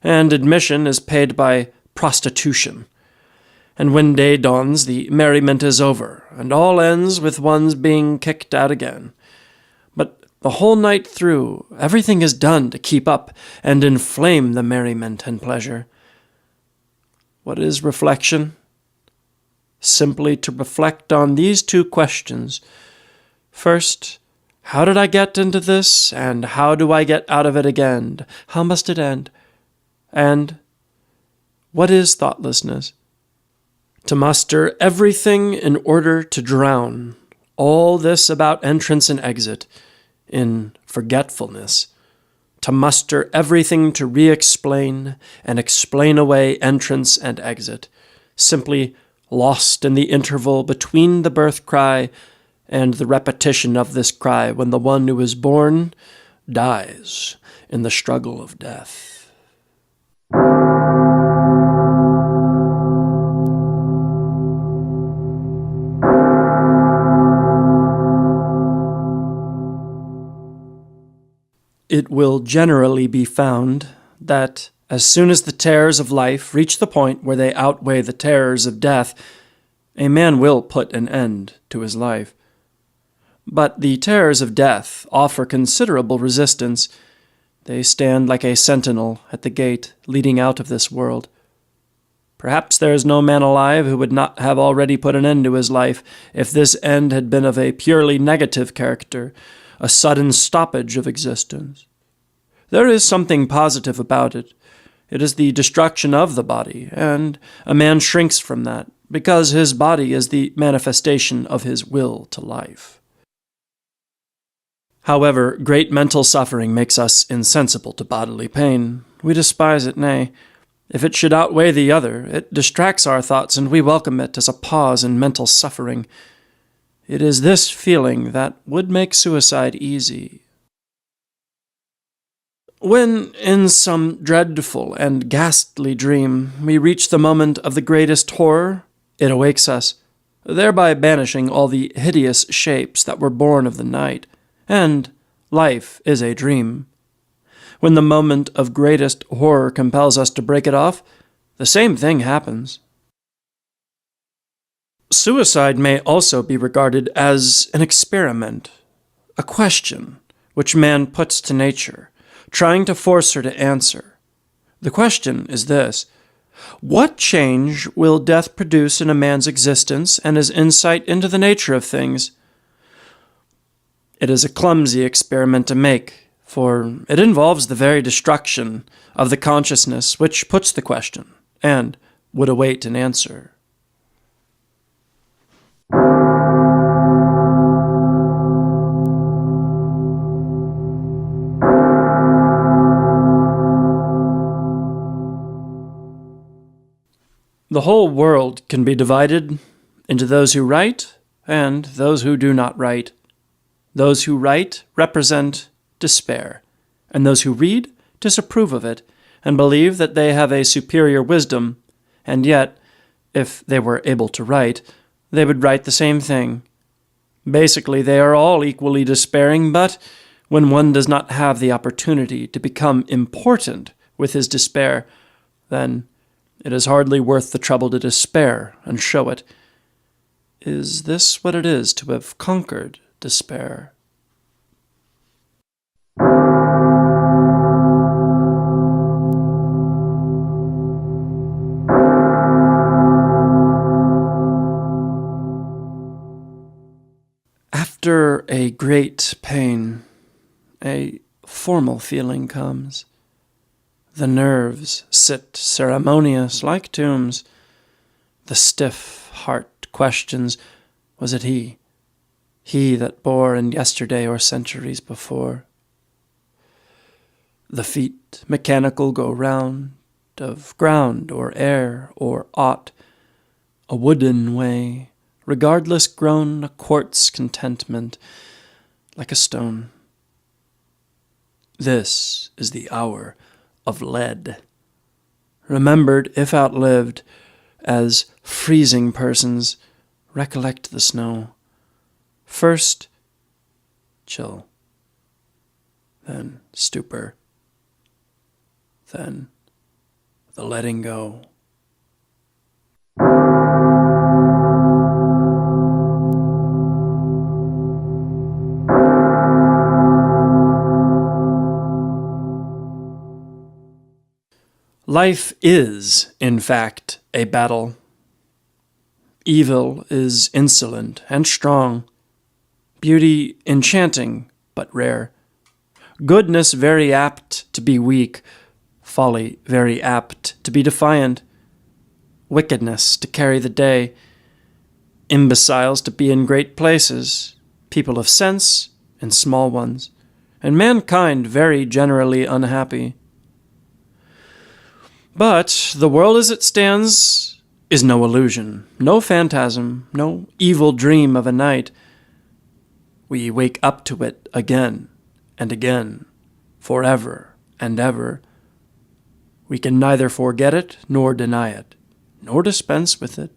and admission is paid by prostitution. And when day dawns, the merriment is over, and all ends with one's being kicked out again. But the whole night through, everything is done to keep up and inflame the merriment and pleasure. What is reflection? Simply to reflect on these 2 questions. First, how did I get into this, and how do I get out of it again? How must it end? And what is thoughtlessness? To muster everything in order to drown all this about entrance and exit in forgetfulness. To muster everything to re-explain and explain away entrance and exit, simply lost in the interval between the birth cry and the repetition of this cry when the one who is born dies in the struggle of death. It will generally be found that as soon as the terrors of life reach the point where they outweigh the terrors of death, a man will put an end to his life. But the terrors of death offer considerable resistance. They stand like a sentinel at the gate leading out of this world. Perhaps there is no man alive who would not have already put an end to his life if this end had been of a purely negative character, a sudden stoppage of existence. There is something positive about it. It is the destruction of the body, and a man shrinks from that, because his body is the manifestation of his will to life. However, great mental suffering makes us insensible to bodily pain. We despise it, nay, if it should outweigh the other, it distracts our thoughts, and we welcome it as a pause in mental suffering. It is this feeling that would make suicide easy. When, in some dreadful and ghastly dream, we reach the moment of the greatest horror, it awakes us, thereby banishing all the hideous shapes that were born of the night, and life is a dream. When the moment of greatest horror compels us to break it off, the same thing happens. Suicide may also be regarded as an experiment, a question which man puts to nature, trying to force her to answer. The question is this: what change will death produce in a man's existence and his insight into the nature of things? It is a clumsy experiment to make, for it involves the very destruction of the consciousness which puts the question, and would await an answer. The whole world can be divided into those who write and those who do not write. Those who write represent despair, and those who read disapprove of it and believe that they have a superior wisdom, and yet, if they were able to write, they would write the same thing. Basically, they are all equally despairing, but when one does not have the opportunity to become important with his despair, then it is hardly worth the trouble to despair and show it. Is this what it is to have conquered despair? After a great pain, a formal feeling comes. The nerves sit ceremonious like tombs. The stiff heart questions, was it he? He that bore in yesterday or centuries before? The feet mechanical go round, of ground or air or aught, a wooden way, regardless grown a quartz contentment, like a stone. This is the hour of lead, remembered if outlived, as freezing persons recollect the snow. First, chill, then stupor, then the letting go. Life is, in fact, a battle. Evil is insolent and strong, beauty enchanting but rare, goodness very apt to be weak, folly very apt to be defiant, wickedness to carry the day, imbeciles to be in great places, people of sense in small ones, and mankind very generally unhappy. But the world as it stands is no illusion, no phantasm, no evil dream of a night. We wake up to it again and again, forever and ever. We can neither forget it nor deny it, nor dispense with it.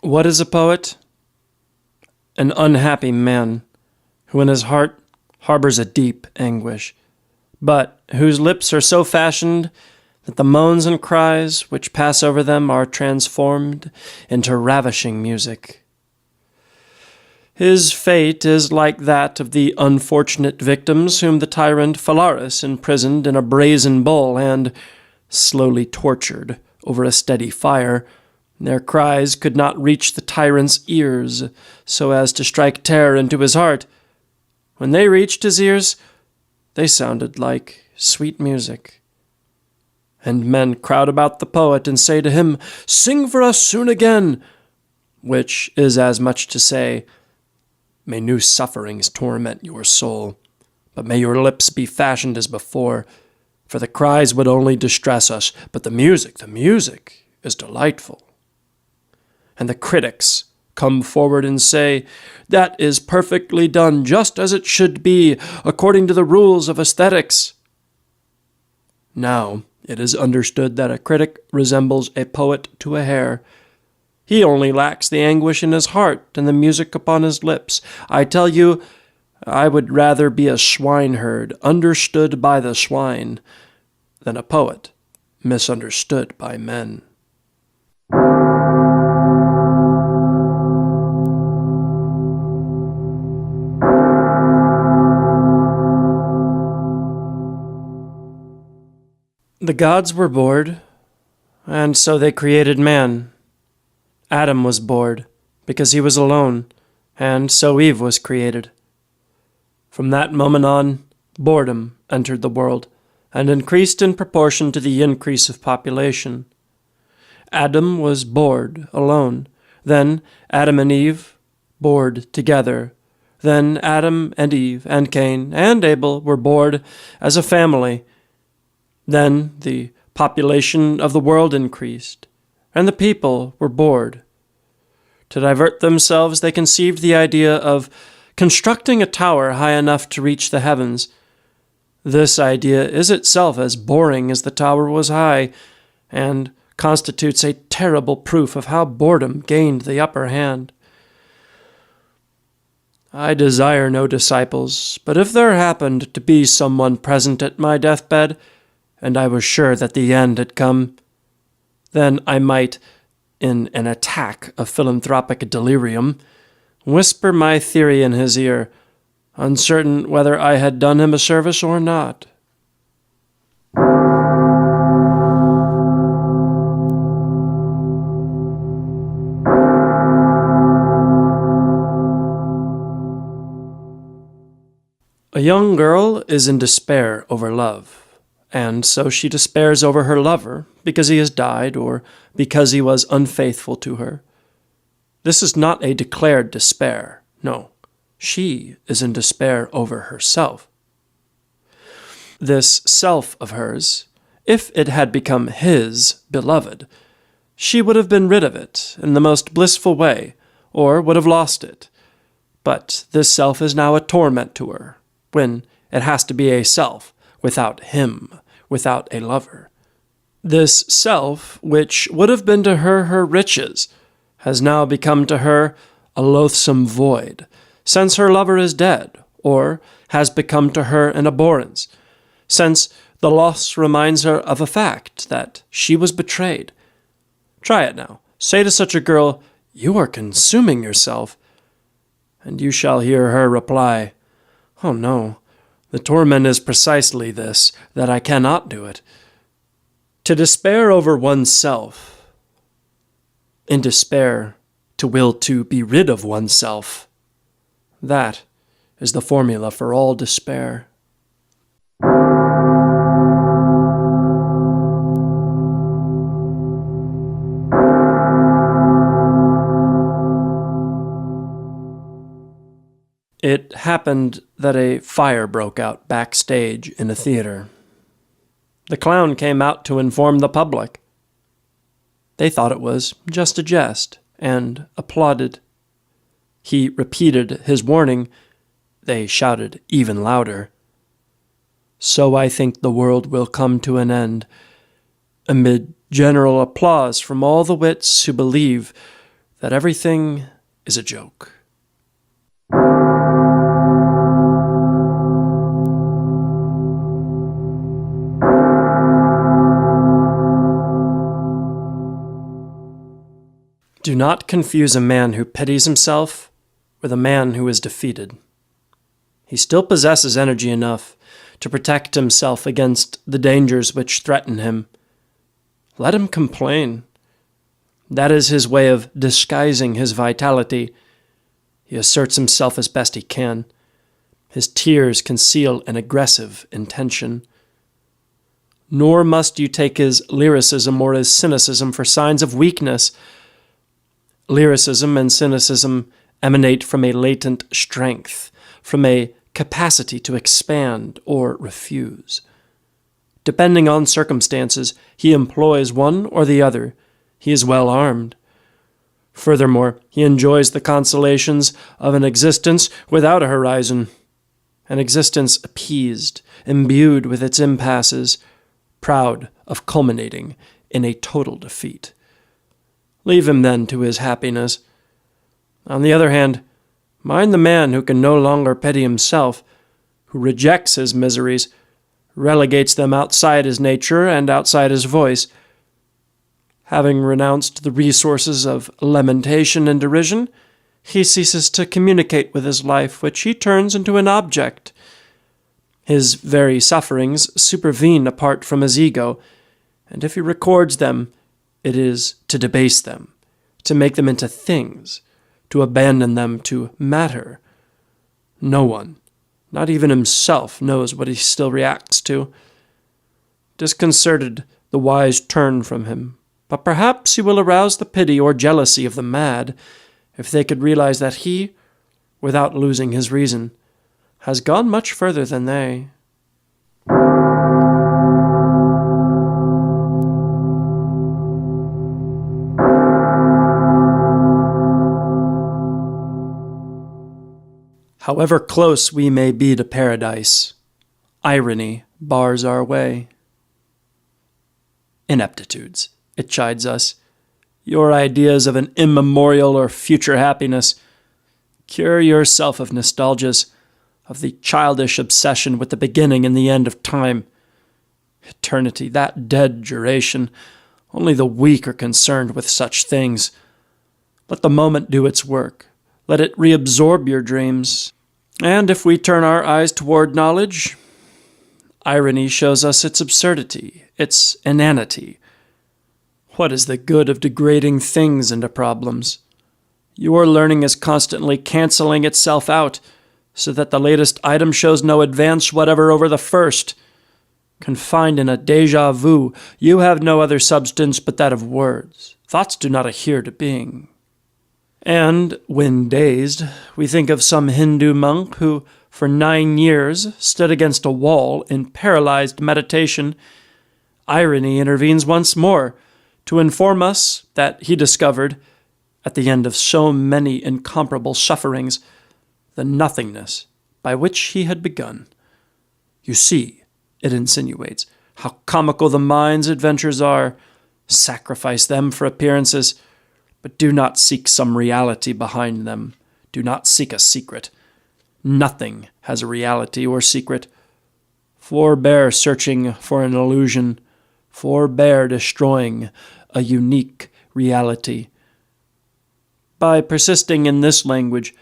What is a poet? An unhappy man, who in his heart harbors a deep anguish, but whose lips are so fashioned that the moans and cries which pass over them are transformed into ravishing music. His fate is like that of the unfortunate victims whom the tyrant Phalaris imprisoned in a brazen bull and, slowly tortured over a steady fire, their cries could not reach the tyrant's ears so as to strike terror into his heart. When they reached his ears, they sounded like sweet music. And men crowd about the poet and say to him, "Sing for us soon again," which is as much to say, "May new sufferings torment your soul, But may your lips be fashioned as before, for the cries would only distress us, but the music is delightful. And the critics come forward and say, that is perfectly done, just as it should be, according to the rules of aesthetics. Now, it is understood that a critic resembles a poet to a hare. He only lacks the anguish in his heart and the music upon his lips. I tell you, I would rather be a swineherd understood by the swine than a poet misunderstood by men. The gods were bored, and so they created man. Adam was bored because he was alone, and so Eve was created. From that moment on, boredom entered the world and increased in proportion to the increase of population. Adam was bored alone. Then Adam and Eve bored together. Then Adam and Eve and Cain and Abel were bored as a family. Then the population of the world increased, and the people were bored. To divert themselves, they conceived the idea of constructing a tower high enough to reach the heavens. This idea is itself as boring as the tower was high, and constitutes a terrible proof of how boredom gained the upper hand. I desire no disciples, but if there happened to be someone present at my deathbed, and I was sure that the end had come, then I might, in an attack of philanthropic delirium, whisper my theory in his ear, uncertain whether I had done him a service or not. A young girl is in despair over love, and so she despairs over her lover because he has died or because he was unfaithful to her. This is not a declared despair. No, she is in despair over herself. This self of hers, if it had become his beloved, she would have been rid of it in the most blissful way, or would have lost it. But this self is now a torment to her, when it has to be a self without him, without a lover. This self, which would have been to her her riches, has now become to her a loathsome void, since her lover is dead, or has become to her an abhorrence, since the loss reminds her of a fact that she was betrayed. Try it now. Say to such a girl, "You are consuming yourself," and you shall hear her reply, "Oh no, the torment is precisely this, that I cannot do it." To despair over oneself, in despair to will to be rid of oneself, that is the formula for all despair. It happened that a fire broke out backstage in a theater. The clown came out to inform the public. They thought it was just a jest and applauded. He repeated his warning. They shouted even louder. So I think the world will come to an end, amid general applause from all the wits who believe that everything is a joke. Do not confuse a man who pities himself with a man who is defeated. He still possesses energy enough to protect himself against the dangers which threaten him. Let him complain. That is his way of disguising his vitality. He asserts himself as best he can. His tears conceal an aggressive intention. Nor must you take his lyricism or his cynicism for signs of weakness. Lyricism and cynicism emanate from a latent strength, from a capacity to expand or refuse. Depending on circumstances, he employs one or the other. He is well armed. Furthermore, he enjoys the consolations of an existence without a horizon, an existence appeased, imbued with its impasses, proud of culminating in a total defeat. Leave him then to his happiness. On the other hand, mind the man who can no longer pity himself, who rejects his miseries, relegates them outside his nature and outside his voice. Having renounced the resources of lamentation and derision, he ceases to communicate with his life, which he turns into an object. His very sufferings supervene apart from his ego, and if he records them, it is to debase them, to make them into things, to abandon them to matter. No one, not even himself, knows what he still reacts to. Disconcerted, the wise turn from him, but perhaps he will arouse the pity or jealousy of the mad, if they could realize that he, without losing his reason, has gone much further than they. However close we may be to paradise, irony bars our way. Ineptitudes, it chides us. Your ideas of an immemorial or future happiness. Cure yourself of nostalgias, of the childish obsession with the beginning and the end of time. Eternity, that dead duration. Only the weak are concerned with such things. Let the moment do its work. Let it reabsorb your dreams. And if we turn our eyes toward knowledge, irony shows us its absurdity, its inanity. What is the good of degrading things into problems? Your learning is constantly canceling itself out, so that the latest item shows no advance whatever over the first. Confined in a déjà vu, you have no other substance but that of words. Thoughts do not adhere to being. And, when dazed, we think of some Hindu monk who, for 9 years, stood against a wall in paralyzed meditation. Irony intervenes once more, to inform us that he discovered, at the end of so many incomparable sufferings, the nothingness by which he had begun. You see, it insinuates, how comical the mind's adventures are. Sacrifice them for appearances, but do not seek some reality behind them. Do not seek a secret. Nothing has a reality or secret. Forbear searching for an illusion. Forbear destroying a unique reality. By persisting in this language,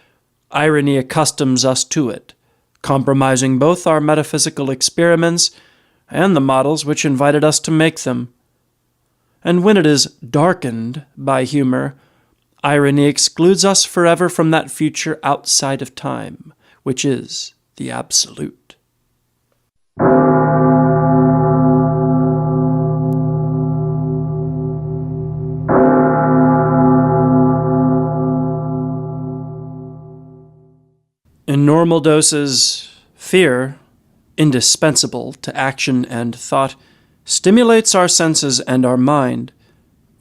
irony accustoms us to it, compromising both our metaphysical experiments and the models which invited us to make them. And when it is darkened by humor, irony excludes us forever from that future outside of time, which is the absolute. In normal doses, fear, indispensable to action and thought, stimulates our senses and our mind.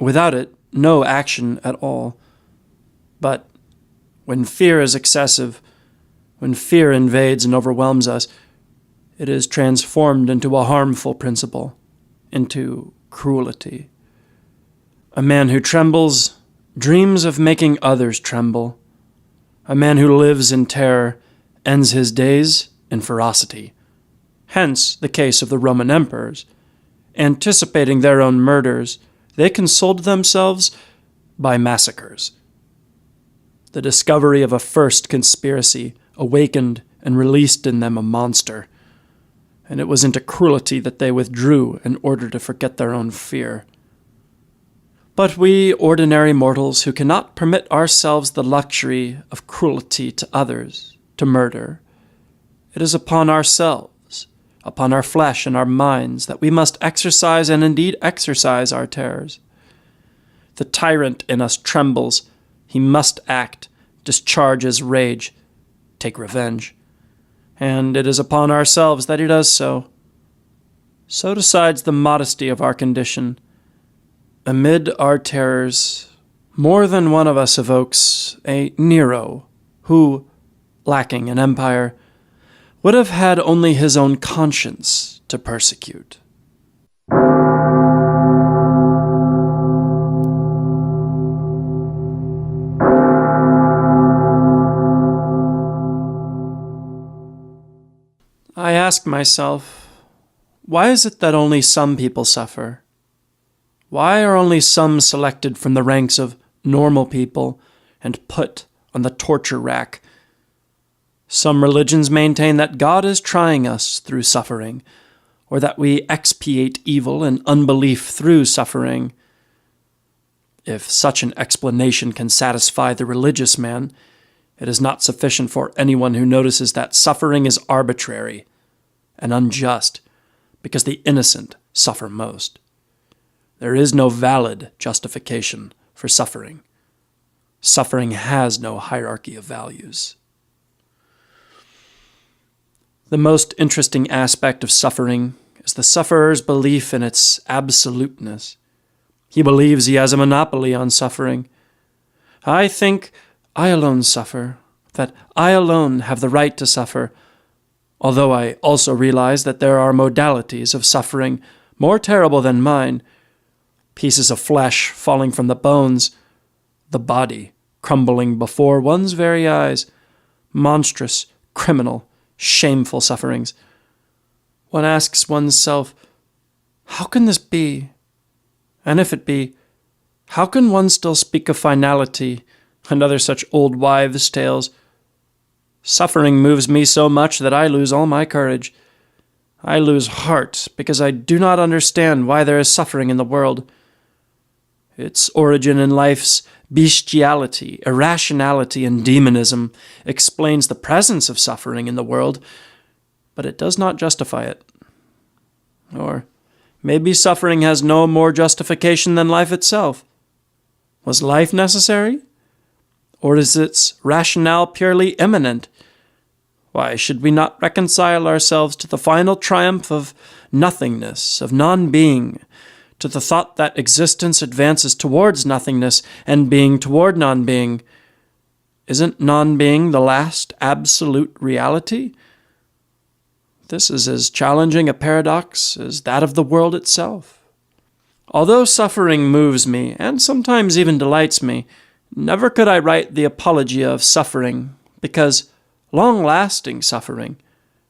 Without it, no action at all. But when fear is excessive, when fear invades and overwhelms us, it is transformed into a harmful principle, into cruelty. A man who trembles dreams of making others tremble. A man who lives in terror ends his days in ferocity. Hence the case of the Roman emperors. Anticipating their own murders, they consoled themselves by massacres. The discovery of a first conspiracy awakened and released in them a monster, and it was into cruelty that they withdrew in order to forget their own fear. But we ordinary mortals who cannot permit ourselves the luxury of cruelty to others, to murder, it is upon ourselves, upon our flesh and our minds, that we must exercise and indeed exercise our terrors. The tyrant in us trembles. He must act, discharge his rage, take revenge. and it is upon ourselves that he does so. So decides the modesty of our condition. Amid our terrors, more than one of us evokes a Nero, who, lacking an empire, would have had only his own conscience to persecute. I ask myself, why is it that only some people suffer? Why are only some selected from the ranks of normal people and put on the torture rack? Some religions maintain that God is trying us through suffering, or that we expiate evil and unbelief through suffering. If such an explanation can satisfy the religious man, it is not sufficient for anyone who notices that suffering is arbitrary and unjust, because the innocent suffer most. There is no valid justification for suffering. Suffering has no hierarchy of values. The most interesting aspect of suffering is the sufferer's belief in its absoluteness. He believes he has a monopoly on suffering. I think I alone suffer, that I alone have the right to suffer, although I also realize that there are modalities of suffering more terrible than mine, pieces of flesh falling from the bones, the body crumbling before one's very eyes, monstrous, criminal, shameful sufferings. One asks oneself, how can this be? And if it be, how can one still speak of finality and other such old wives' tales? Suffering moves me so much that I lose all my courage. I lose heart because I do not understand why there is suffering in the world. Its origin in life's bestiality, irrationality, and demonism explains the presence of suffering in the world, but it does not justify it. Or maybe suffering has no more justification than life itself. Was life necessary? Or is its rationale purely immanent? Why should we not reconcile ourselves to the final triumph of nothingness, of non-being, to the thought that existence advances towards nothingness and being toward non-being? Isn't non-being the last absolute reality? This is as challenging a paradox as that of the world itself. Although suffering moves me, and sometimes even delights me, never could I write the apologia of suffering, because long-lasting suffering,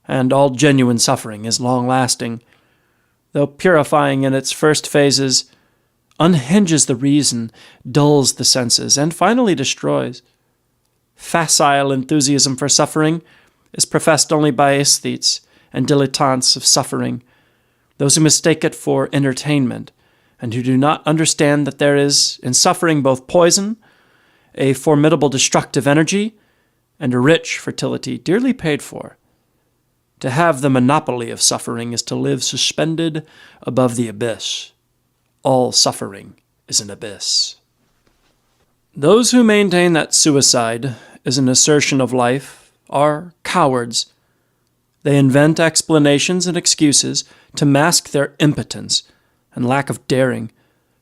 and all genuine suffering is long-lasting, though purifying in its first phases, unhinges the reason, dulls the senses, and finally destroys. Facile enthusiasm for suffering is professed only by aesthetes and dilettantes of suffering, those who mistake it for entertainment, and who do not understand that there is in suffering both poison, a formidable destructive energy, and a rich fertility dearly paid for. To have the monopoly of suffering is to live suspended above the abyss. All suffering is an abyss. Those who maintain that suicide is an assertion of life are cowards. They invent explanations and excuses to mask their impotence and lack of daring,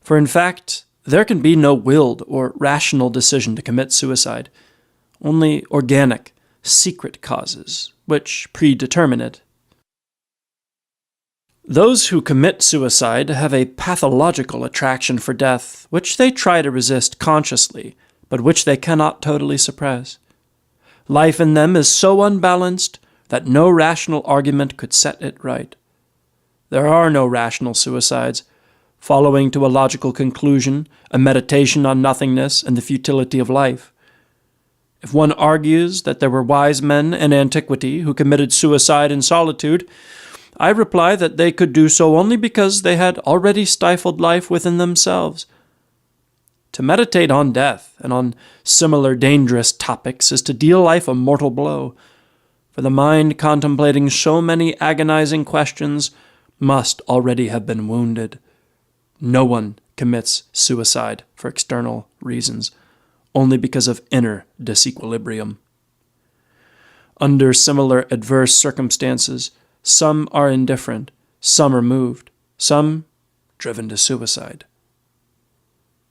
for in fact, there can be no willed or rational decision to commit suicide, only organic, secret causes, which predetermine it. Those who commit suicide have a pathological attraction for death, which they try to resist consciously, but which they cannot totally suppress. Life in them is so unbalanced that no rational argument could set it right. There are no rational suicides, following to a logical conclusion, a meditation on nothingness and the futility of life. If one argues that there were wise men in antiquity who committed suicide in solitude, I reply that they could do so only because they had already stifled life within themselves. To meditate on death and on similar dangerous topics is to deal life a mortal blow, for the mind contemplating so many agonizing questions must already have been wounded. No one commits suicide for external reasons, only because of inner disequilibrium. Under similar adverse circumstances, some are indifferent, some are moved, some driven to suicide.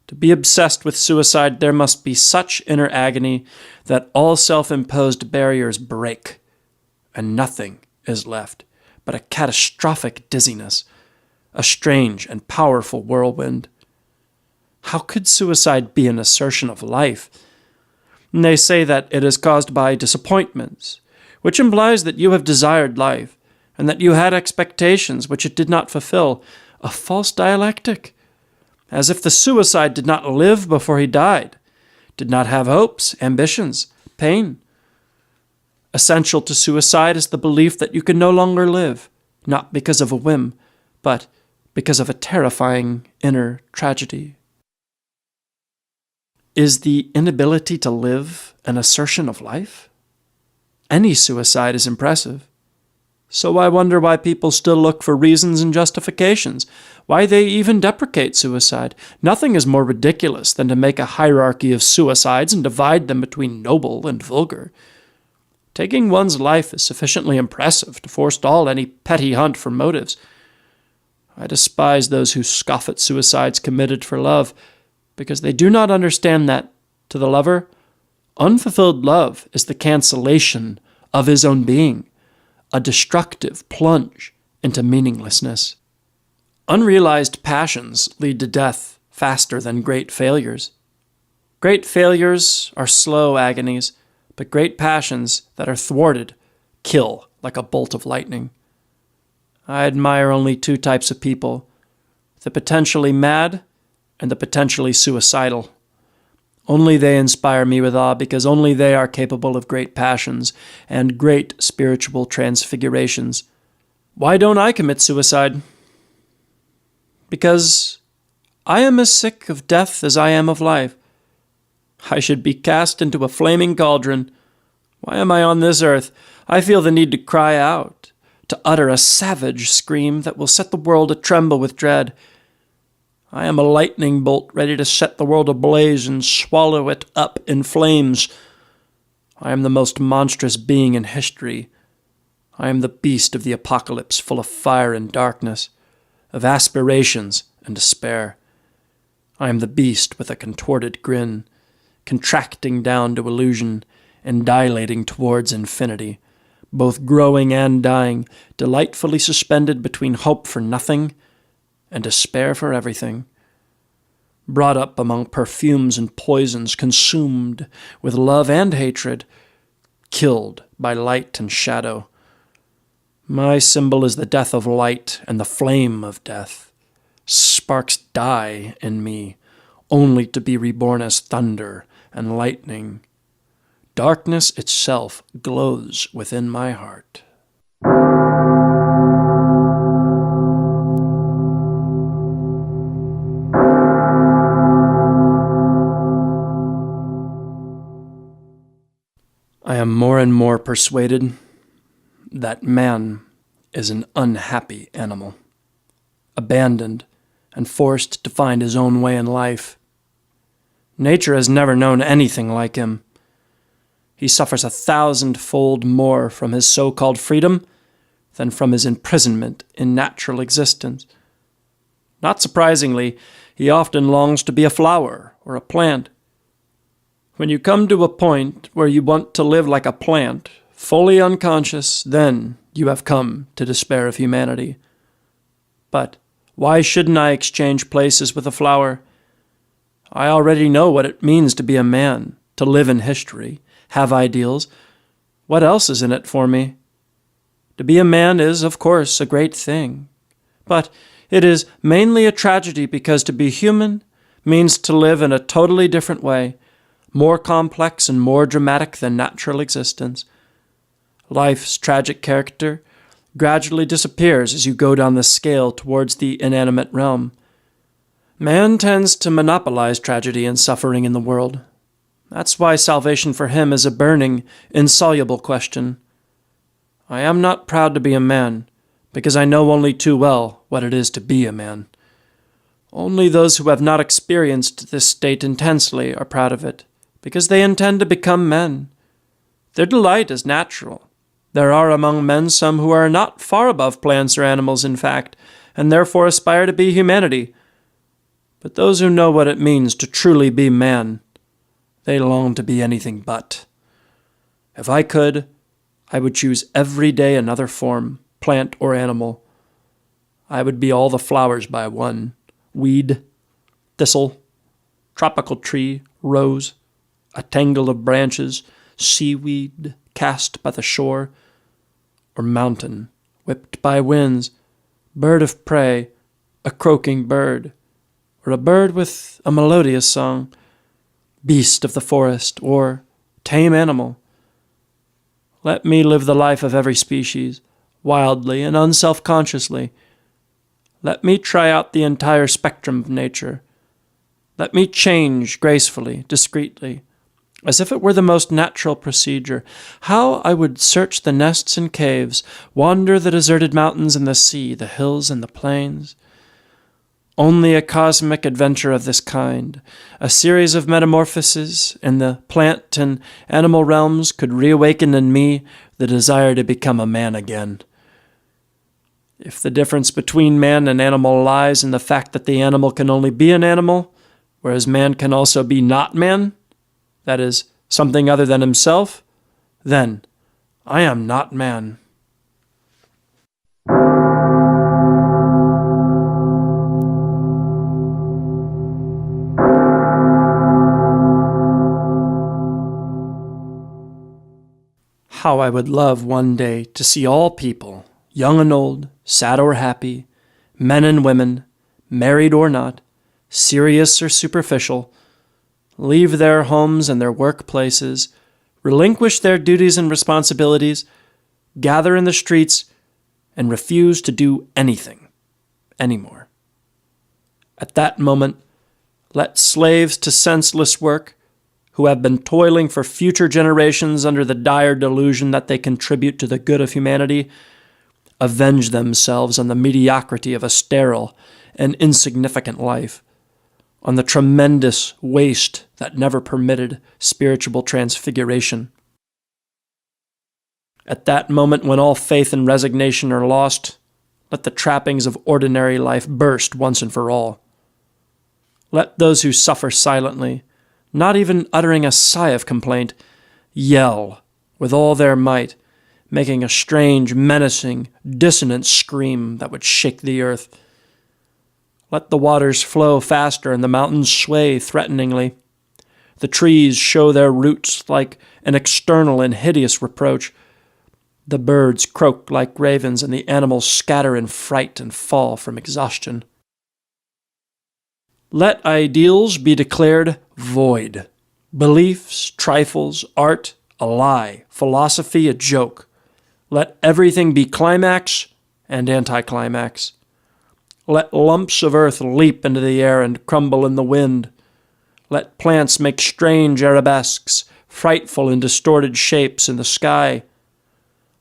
To be obsessed with suicide, there must be such inner agony that all self-imposed barriers break, and nothing is left but a catastrophic dizziness, a strange and powerful whirlwind. How could suicide be an assertion of life? And they say that it is caused by disappointments, which implies that you have desired life, and that you had expectations which it did not fulfill, a false dialectic. As if the suicide did not live before he died, did not have hopes, ambitions, pain. Essential to suicide is the belief that you can no longer live, not because of a whim, but because of a terrifying inner tragedy. Is the inability to live an assertion of life? Any suicide is impressive. So I wonder why people still look for reasons and justifications, why they even deprecate suicide. Nothing is more ridiculous than to make a hierarchy of suicides and divide them between noble and vulgar. Taking one's life is sufficiently impressive to forestall any petty hunt for motives. I despise those who scoff at suicides committed for love, because they do not understand that, to the lover, unfulfilled love is the cancellation of his own being, a destructive plunge into meaninglessness. Unrealized passions lead to death faster than great failures. Great failures are slow agonies, but great passions that are thwarted kill like a bolt of lightning. I admire only two types of people, the potentially mad and the potentially suicidal. Only they inspire me with awe because only they are capable of great passions and great spiritual transfigurations. Why don't I commit suicide? Because I am as sick of death as I am of life. I should be cast into a flaming cauldron. Why am I on this earth? I feel the need to cry out, to utter a savage scream that will set the world a-tremble with dread. I am a lightning bolt ready to set the world ablaze and swallow it up in flames. I am the most monstrous being in history. I am the beast of the apocalypse, full of fire and darkness, of aspirations and despair. I am the beast with a contorted grin, contracting down to illusion and dilating towards infinity, both growing and dying, delightfully suspended between hope for nothing and despair for everything, brought up among perfumes and poisons, consumed with love and hatred, killed by light and shadow. My symbol is the death of light and the flame of death. Sparks die in me, only to be reborn as thunder and lightning. Darkness itself glows within my heart. I am more and more persuaded that man is an unhappy animal, abandoned and forced to find his own way in life. Nature has never known anything like him. He suffers 1,000-fold more from his so-called freedom than from his imprisonment in natural existence. Not surprisingly, he often longs to be a flower or a plant. When you come to a point where you want to live like a plant, fully unconscious, then you have come to despair of humanity. But why shouldn't I exchange places with a flower? I already know what it means to be a man, to live in history, have ideals. What else is in it for me? To be a man is, of course, a great thing. But it is mainly a tragedy because to be human means to live in a totally different way, more complex and more dramatic than natural existence. Life's tragic character gradually disappears as you go down the scale towards the inanimate realm. Man tends to monopolize tragedy and suffering in the world. That's why salvation for him is a burning, insoluble question. I am not proud to be a man, because I know only too well what it is to be a man. Only those who have not experienced this state intensely are proud of it, because they intend to become men. Their delight is natural. There are among men some who are not far above plants or animals, in fact, and therefore aspire to be humanity. But those who know what it means to truly be man, they long to be anything but. If I could, I would choose every day another form, plant or animal. I would be all the flowers by one, weed, thistle, tropical tree, rose, a tangle of branches, seaweed cast by the shore, or mountain whipped by winds, bird of prey, a croaking bird, or a bird with a melodious song, beast of the forest, or tame animal. Let me live the life of every species, wildly and unself-consciously. Let me try out the entire spectrum of nature. Let me change gracefully, discreetly, as if it were the most natural procedure. How I would search the nests and caves, wander the deserted mountains and the sea, the hills and the plains. Only a cosmic adventure of this kind, a series of metamorphoses in the plant and animal realms, could reawaken in me the desire to become a man again. If the difference between man and animal lies in the fact that the animal can only be an animal, whereas man can also be not man, that is, something other than himself, then I am not man. How I would love one day to see all people, young and old, sad or happy, men and women, married or not, serious or superficial, leave their homes and their workplaces, relinquish their duties and responsibilities, gather in the streets, and refuse to do anything anymore. At that moment, let slaves to senseless work, who have been toiling for future generations under the dire delusion that they contribute to the good of humanity, avenge themselves on the mediocrity of a sterile and insignificant life, on the tremendous waste that never permitted spiritual transfiguration. At that moment when all faith and resignation are lost, let the trappings of ordinary life burst once and for all. Let those who suffer silently, not even uttering a sigh of complaint, yell with all their might, making a strange, menacing, dissonant scream that would shake the earth. Let the waters flow faster and the mountains sway threateningly. The trees show their roots like an external and hideous reproach. The birds croak like ravens, and the animals scatter in fright and fall from exhaustion. Let ideals be declared void, beliefs, trifles, art, a lie, philosophy, a joke. Let everything be climax and anticlimax. Let lumps of earth leap into the air and crumble in the wind. Let plants make strange arabesques, frightful and distorted shapes in the sky.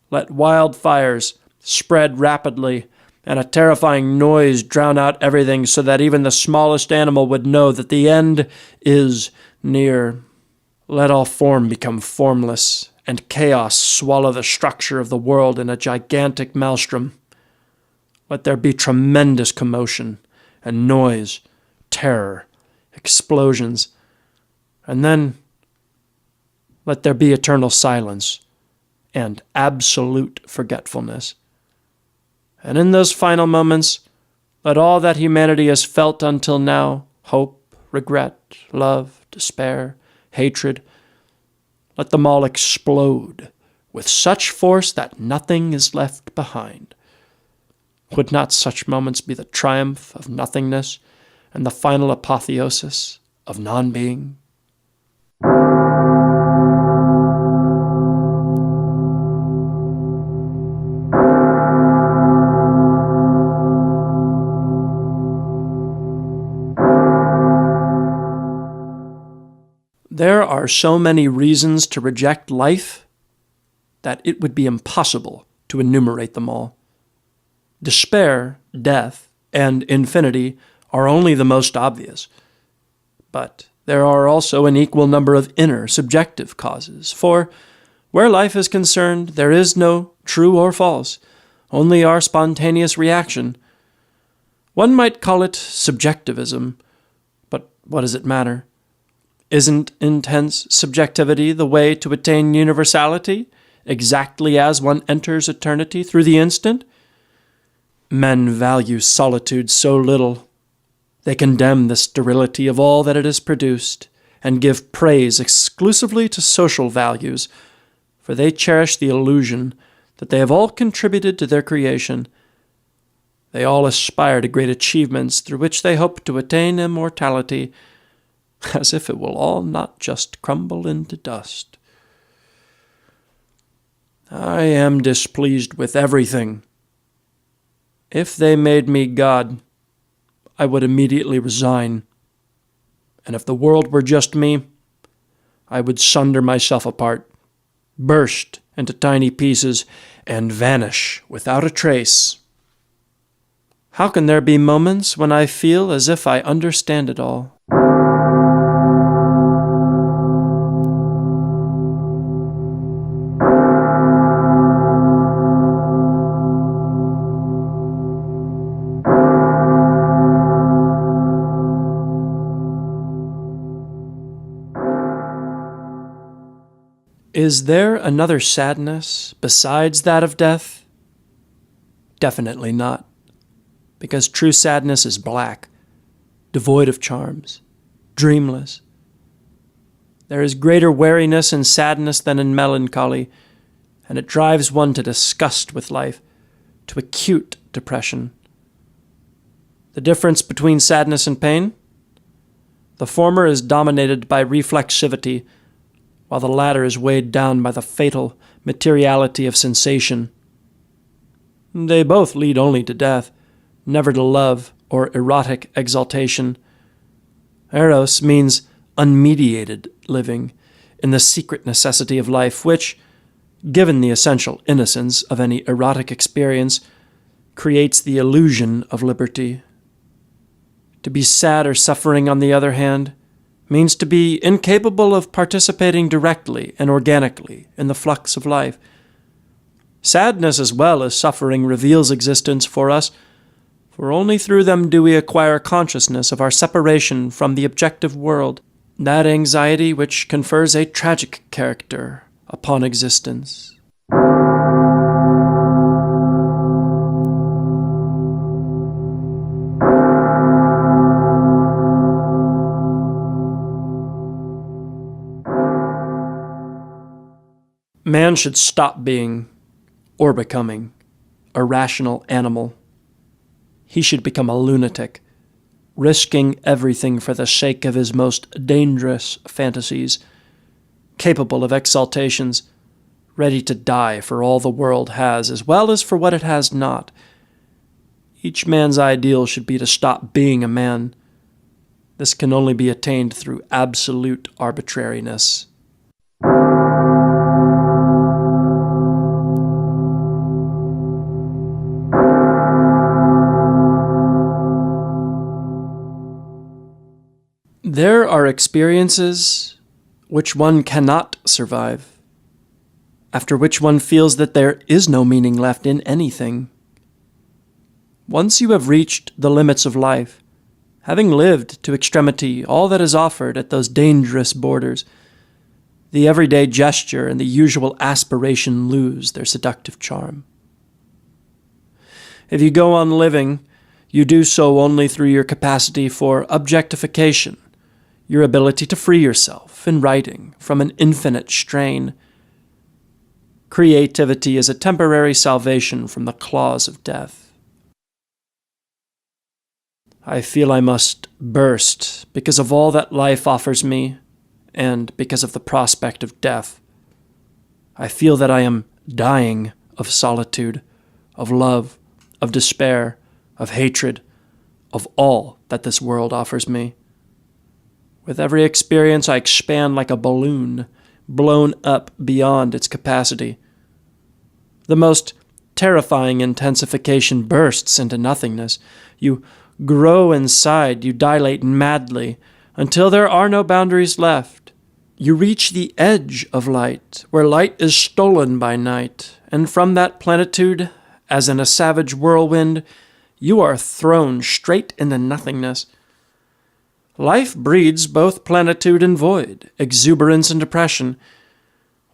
Let wildfires spread rapidly, and a terrifying noise drown out everything so that even the smallest animal would know that the end is near. Let all form become formless, and chaos swallow the structure of the world in a gigantic maelstrom. Let there be tremendous commotion and noise, terror, explosions, and then let there be eternal silence and absolute forgetfulness. And in those final moments, let all that humanity has felt until now, hope, regret, love, despair, hatred, let them all explode with such force that nothing is left behind. Would not such moments be the triumph of nothingness and the final apotheosis of non-being? There are so many reasons to reject life that it would be impossible to enumerate them all. Despair, death, and infinity are only the most obvious. But there are also an equal number of inner, subjective causes. For Where life is concerned, there is no true or false, only our spontaneous reaction. One might call it subjectivism, but what does it matter? Isn't intense subjectivity the way to attain universality, exactly as one enters eternity through the instant? Men value solitude so little. They condemn the sterility of all that it has produced, and give praise exclusively to social values, for they cherish the illusion that they have all contributed to their creation. They all aspire to great achievements through which they hope to attain immortality, as if it will all not just crumble into dust. I am displeased with everything. If they made me God, I would immediately resign. And if the world were just me, I would sunder myself apart, burst into tiny pieces, and vanish without a trace. How can there be moments when I feel as if I understand it all? Is there another sadness besides that of death? Definitely not, because true sadness is black, devoid of charms, dreamless. There is greater weariness in sadness than in melancholy, and it drives one to disgust with life, to acute depression. The difference between sadness and pain? The former is dominated by reflexivity, while the latter is weighed down by the fatal materiality of sensation. They both lead only to death, never to love or erotic exaltation. Eros means unmediated living in the secret necessity of life, which, given the essential innocence of any erotic experience, creates the illusion of liberty. To be sad or suffering, on the other hand, means to be incapable of participating directly and organically in the flux of life. Sadness as well as suffering reveals existence for us, for only through them do we acquire consciousness of our separation from the objective world, that anxiety which confers a tragic character upon existence. Man should stop being, or becoming, a rational animal. He should become a lunatic, risking everything for the sake of his most dangerous fantasies, capable of exaltations, ready to die for all the world has as well as for what it has not. Each man's ideal should be to stop being a man. This can only be attained through absolute arbitrariness. There are experiences which one cannot survive, after which one feels that there is no meaning left in anything. Once you have reached the limits of life, having lived to extremity all that is offered at those dangerous borders, the everyday gesture and the usual aspiration lose their seductive charm. If you go on living, you do so only through your capacity for objectification, your ability to free yourself in writing from an infinite strain. Creativity is a temporary salvation from the claws of death. I feel I must burst because of all that life offers me, and because of the prospect of death. I feel that I am dying of solitude, of love, of despair, of hatred, of all that this world offers me. With every experience I expand like a balloon, blown up beyond its capacity. The most terrifying intensification bursts into nothingness. You grow inside, you dilate madly, until there are no boundaries left, You reach the edge of light, where light is stolen by night, and from that plenitude, as in a savage whirlwind, you are thrown straight into nothingness. Life breeds both plenitude and void, exuberance and depression.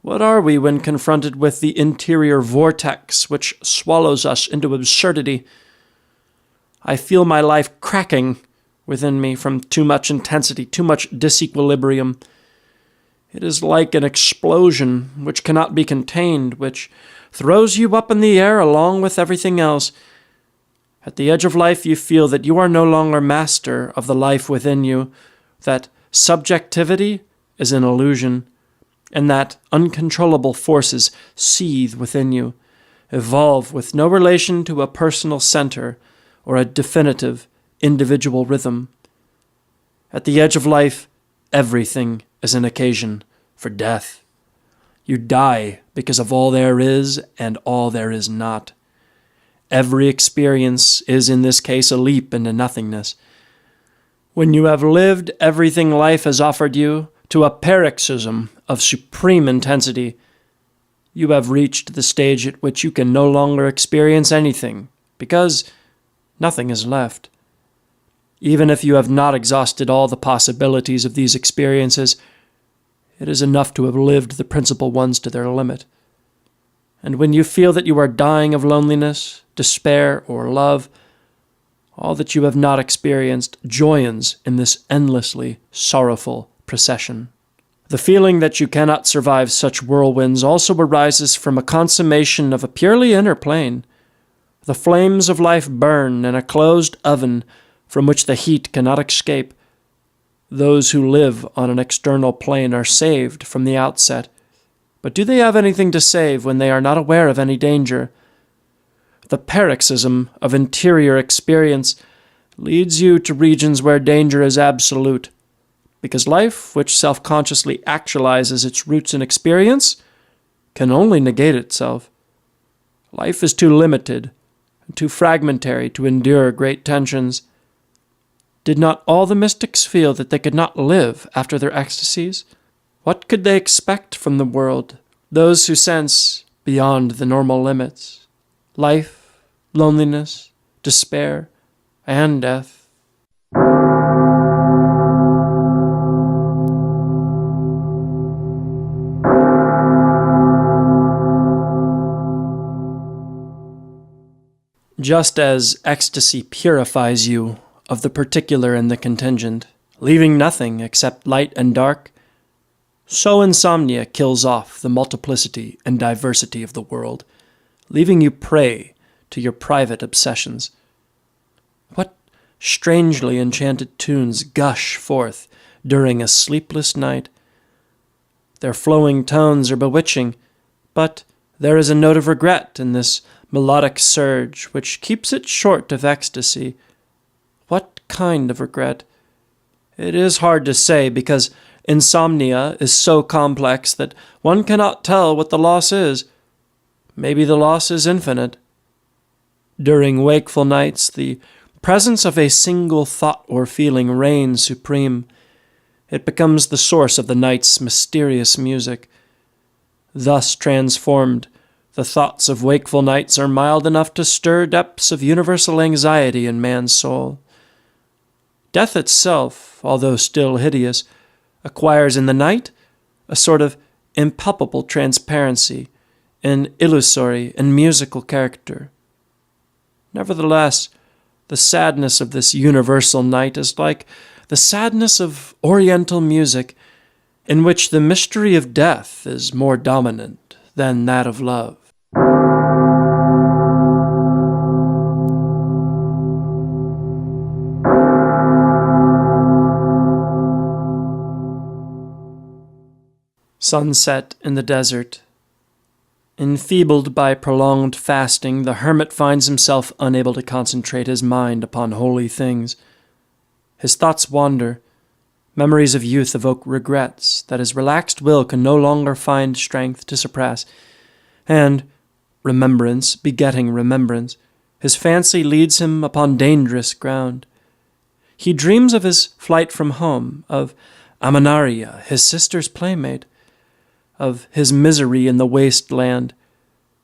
What are we when confronted with the interior vortex which swallows us into absurdity? I feel my life cracking within me from too much intensity, too much disequilibrium. It is like an explosion which cannot be contained, which throws you up in the air along with everything else. At the edge of life you feel that you are no longer master of the life within you, that subjectivity is an illusion, and that uncontrollable forces seethe within you, evolve with no relation to a personal center or a definitive individual rhythm. At the edge of life, everything is an occasion for death. You die because of all there is and all there is not. Every experience is in this case a leap into nothingness. When you have lived everything life has offered you to a paroxysm of supreme intensity, you have reached the stage at which you can no longer experience anything, because nothing is left. Even if you have not exhausted all the possibilities of these experiences, it is enough to have lived the principal ones to their limit. And when you feel that you are dying of loneliness, despair, or love, all that you have not experienced joins in this endlessly sorrowful procession. The feeling that you cannot survive such whirlwinds also arises from a consummation of a purely inner plane. The flames of life burn in a closed oven from which the heat cannot escape. Those who live on an external plane are saved from the outset. But do they have anything to save when they are not aware of any danger? The paroxysm of interior experience leads you to regions where danger is absolute, because life, which self-consciously actualizes its roots in experience, can only negate itself. Life is too limited and too fragmentary to endure great tensions. Did not all the mystics feel that they could not live after their ecstasies? What could they expect from the world, those who sense beyond the normal limits? Life, loneliness, despair, and death. Just as ecstasy purifies you of the particular and the contingent, leaving nothing except light and dark, so insomnia kills off the multiplicity and diversity of the world, leaving you prey to your private obsessions. What strangely enchanted tunes gush forth during a sleepless night. Their flowing tones are bewitching, but there is a note of regret in this melodic surge which keeps it short of ecstasy. What kind of regret? It is hard to say, because insomnia is so complex that one cannot tell what the loss is. Maybe the loss is infinite. During wakeful nights, the presence of a single thought or feeling reigns supreme. It becomes the source of the night's mysterious music. Thus transformed, the thoughts of wakeful nights are mild enough to stir depths of universal anxiety in man's soul. Death itself, although still hideous, acquires in the night a sort of impalpable transparency, an illusory and musical character. Nevertheless, the sadness of this universal night is like the sadness of Oriental music, in which the mystery of death is more dominant than that of love. Sunset in the desert. Enfeebled by prolonged fasting, the hermit finds himself unable to concentrate his mind upon holy things. His thoughts wander. Memories of youth evoke regrets that his relaxed will can no longer find strength to suppress. And, remembrance begetting remembrance, his fancy leads him upon dangerous ground. He dreams of his flight from home, of Aminaria, his sister's playmate, of his misery in the waste land,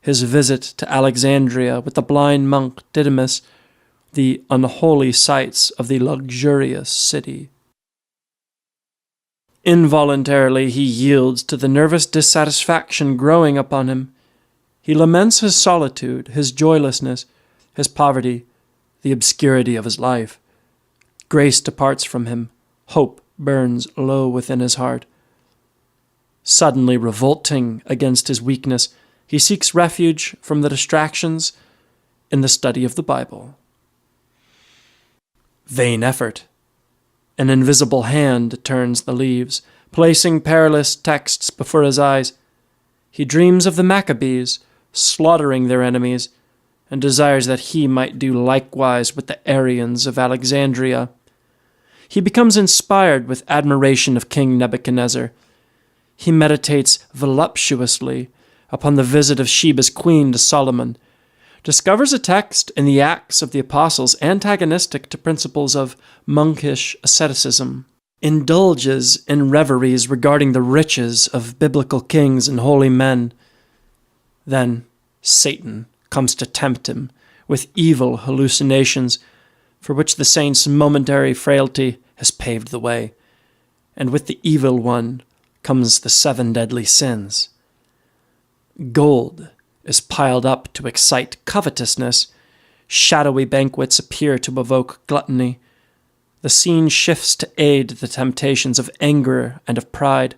his visit to Alexandria with the blind monk Didymus, the unholy sights of the luxurious city. Involuntarily he yields to the nervous dissatisfaction growing upon him. He laments his solitude, his joylessness, his poverty, the obscurity of his life. Grace departs from him. Hope burns low within his heart. Suddenly revolting against his weakness, he seeks refuge from the distractions in the study of the Bible. Vain effort. An invisible hand turns the leaves, placing perilous texts before his eyes. He dreams of the Maccabees, slaughtering their enemies, and desires that he might do likewise with the Arians of Alexandria. He becomes inspired with admiration of King Nebuchadnezzar. He meditates voluptuously upon the visit of Sheba's queen to Solomon, discovers a text in the Acts of the Apostles antagonistic to principles of monkish asceticism, indulges in reveries regarding the riches of biblical kings and holy men. Then Satan comes to tempt him with evil hallucinations for which the saint's momentary frailty has paved the way, and with the evil one comes the 7 deadly sins. Gold is piled up to excite covetousness. Shadowy banquets appear to evoke gluttony. The scene shifts to aid the temptations of anger and of pride.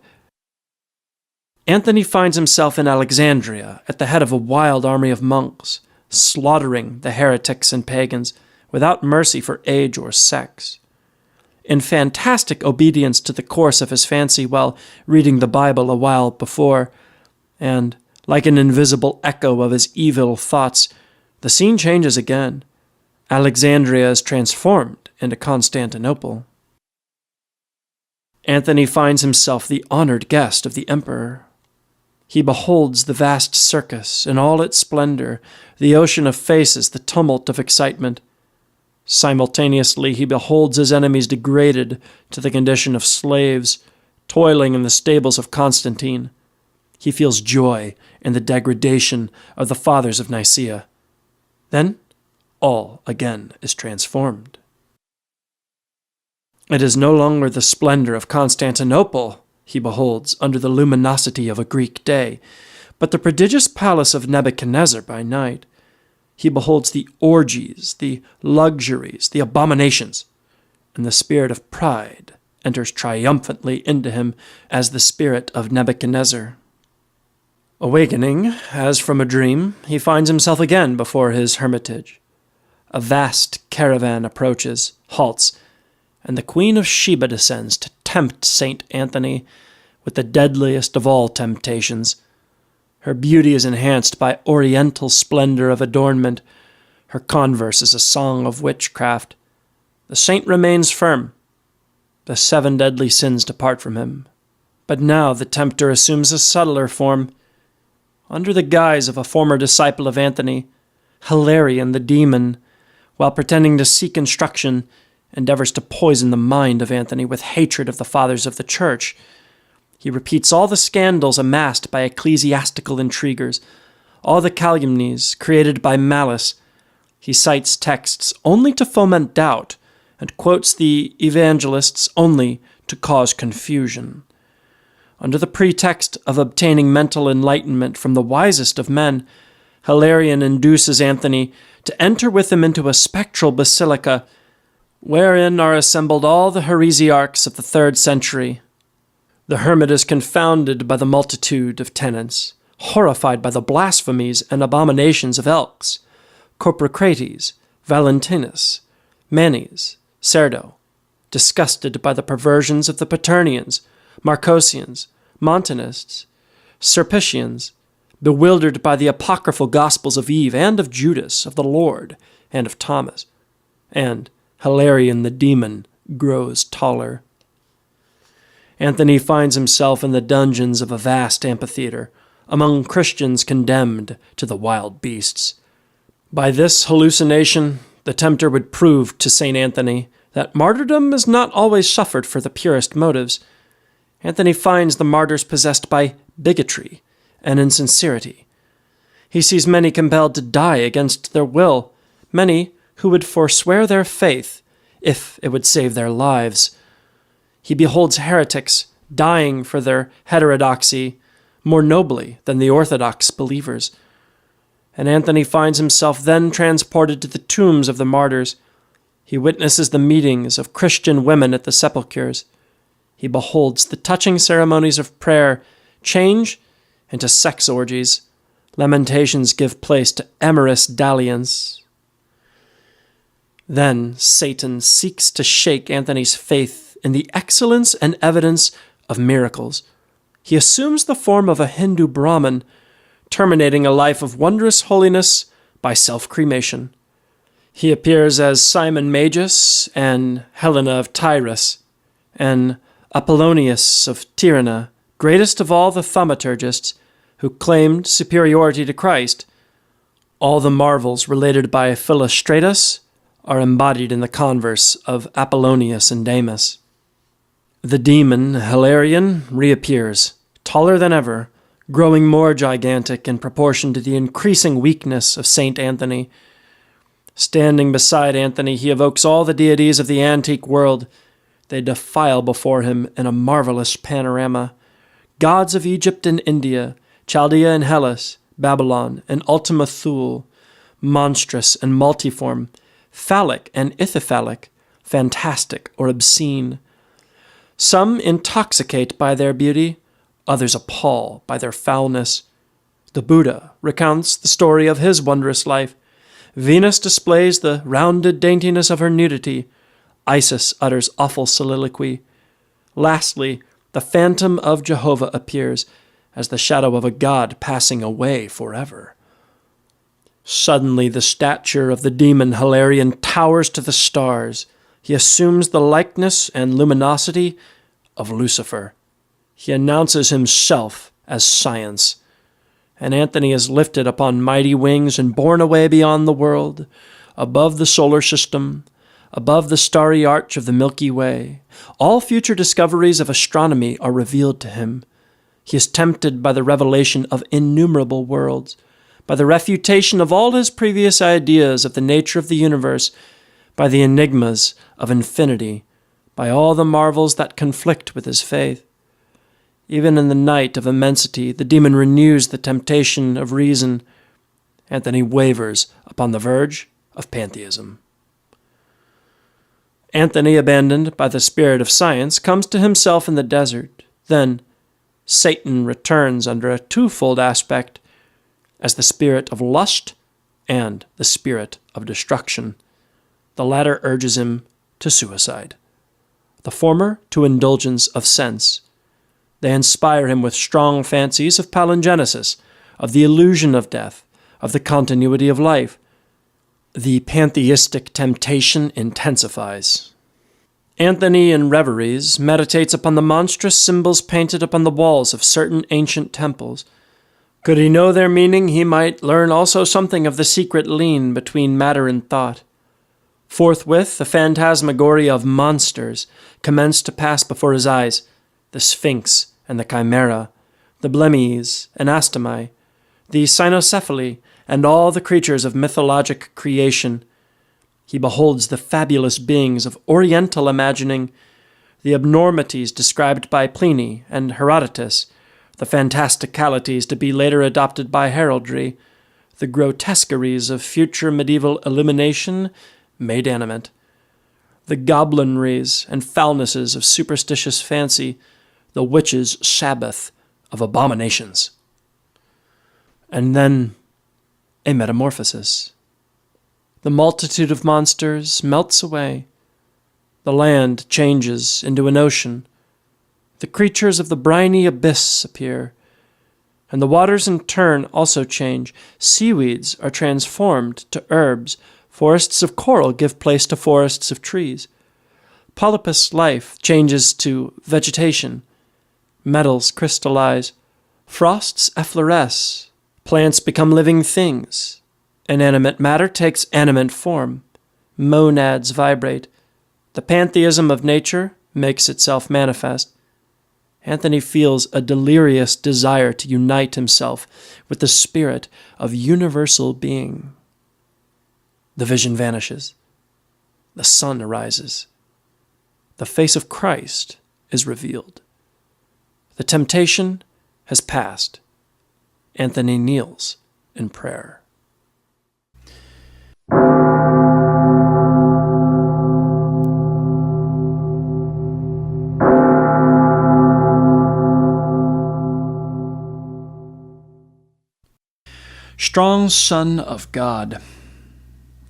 Anthony finds himself in Alexandria at the head of a wild army of monks, slaughtering the heretics and pagans without mercy for age or sex. In fantastic obedience to the course of his fancy while reading the Bible a while before, and like an invisible echo of his evil thoughts, the scene changes again. Alexandria is transformed into Constantinople. Anthony finds himself the honored guest of the emperor. He beholds the vast circus in all its splendor, the ocean of faces, the tumult of excitement. Simultaneously, he beholds his enemies degraded to the condition of slaves, toiling in the stables of Constantine. He feels joy in the degradation of the fathers of Nicaea. Then, all again is transformed. It is no longer the splendor of Constantinople he beholds under the luminosity of a Greek day, but the prodigious palace of Nebuchadnezzar by night. He beholds the orgies, the luxuries, the abominations, and the spirit of pride enters triumphantly into him as the spirit of Nebuchadnezzar. Awakening, as from a dream, he finds himself again before his hermitage. A vast caravan approaches, halts, and the Queen of Sheba descends to tempt St. Anthony with the deadliest of all temptations. Her beauty is enhanced by oriental splendor of adornment. Her converse is a song of witchcraft. The saint remains firm. The 7 deadly sins depart from him. But now the tempter assumes a subtler form. Under the guise of a former disciple of Anthony, Hilarion the demon, while pretending to seek instruction, endeavors to poison the mind of Anthony with hatred of the fathers of the church. He repeats all the scandals amassed by ecclesiastical intriguers, all the calumnies created by malice. He cites texts only to foment doubt, and quotes the evangelists only to cause confusion. Under the pretext of obtaining mental enlightenment from the wisest of men, Hilarion induces Anthony to enter with him into a spectral basilica, wherein are assembled all the heresiarchs of the 3rd century. The hermit is confounded by the multitude of tenants, horrified by the blasphemies and abominations of Elx, Coprocrates, Valentinus, Manes, Cerdo, disgusted by the perversions of the Paternians, Marcosians, Montanists, Sulpicians, bewildered by the apocryphal Gospels of Eve and of Judas, of the Lord, and of Thomas, and Hilarion the demon grows taller. Anthony finds himself in the dungeons of a vast amphitheater, among Christians condemned to the wild beasts. By this hallucination, the tempter would prove to St. Anthony that martyrdom is not always suffered for the purest motives. Anthony finds the martyrs possessed by bigotry and insincerity. He sees many compelled to die against their will, many who would forswear their faith if it would save their lives. He beholds heretics dying for their heterodoxy more nobly than the orthodox believers. And Anthony finds himself then transported to the tombs of the martyrs. He witnesses the meetings of Christian women at the sepulchres. He beholds the touching ceremonies of prayer change into sex orgies. Lamentations give place to amorous dalliance. Then Satan seeks to shake Anthony's faith in the excellence and evidence of miracles. He assumes the form of a Hindu Brahmin, terminating a life of wondrous holiness by self-cremation. He appears as Simon Magus and Helena of Tyrus, and Apollonius of Tyranna, greatest of all the thaumaturgists, who claimed superiority to Christ. All the marvels related by Philostratus are embodied in the converse of Apollonius and Damas. The demon Hilarion reappears, taller than ever, growing more gigantic in proportion to the increasing weakness of Saint Anthony. Standing beside Anthony, he evokes all the deities of the antique world. They defile before him in a marvelous panorama. Gods of Egypt and India, Chaldea and Hellas, Babylon and Ultima Thule, monstrous and multiform, phallic and ithyphallic, fantastic or obscene. Some intoxicate by their beauty, others appall by their foulness. The Buddha recounts the story of his wondrous life. Venus displays the rounded daintiness of her nudity. Isis utters awful soliloquy. Lastly, the phantom of Jehovah appears as the shadow of a god passing away forever. Suddenly the stature of the demon Hilarion towers to the stars. He assumes the likeness and luminosity of Lucifer. He announces himself as science, and Anthony is lifted upon mighty wings and borne away beyond the world, above the solar system, above the starry arch of the Milky Way. All future discoveries of astronomy are revealed to him. He is tempted by the revelation of innumerable worlds, by the refutation of all his previous ideas of the nature of the universe, by the enigmas of infinity, by all the marvels that conflict with his faith. Even in the night of immensity, the demon renews the temptation of reason. Anthony wavers upon the verge of pantheism. Anthony, abandoned by the spirit of science, comes to himself in the desert. Then Satan returns under a twofold aspect, as the spirit of lust and the spirit of destruction. The latter urges him to suicide, the former to indulgence of sense. They inspire him with strong fancies of palingenesis, of the illusion of death, of the continuity of life. The pantheistic temptation intensifies. Anthony, in reveries, meditates upon the monstrous symbols painted upon the walls of certain ancient temples. Could he know their meaning, he might learn also something of the secret lien between matter and thought. Forthwith, the phantasmagoria of monsters commenced to pass before his eyes, the Sphinx and the Chimera, the Blemmies and Astami, the Cynocephaly, and all the creatures of mythologic creation. He beholds the fabulous beings of Oriental imagining, the abnormities described by Pliny and Herodotus, the fantasticalities to be later adopted by heraldry, the grotesqueries of future medieval illumination made animate, the goblinries and foulnesses of superstitious fancy, the witches' Sabbath of abominations. And then a metamorphosis. The multitude of monsters melts away. The land changes into an ocean. The creatures of the briny abyss appear, and the waters in turn also change. Seaweeds are transformed to herbs. Forests of coral give place to forests of trees. Polypus life changes to vegetation. Metals crystallize. Frosts effloresce. Plants become living things. Inanimate matter takes animate form. Monads vibrate. The pantheism of nature makes itself manifest. Anthony feels a delirious desire to unite himself with the spirit of universal being. The vision vanishes. The sun arises. The face of Christ is revealed. The temptation has passed. Anthony kneels in prayer. Strong Son of God,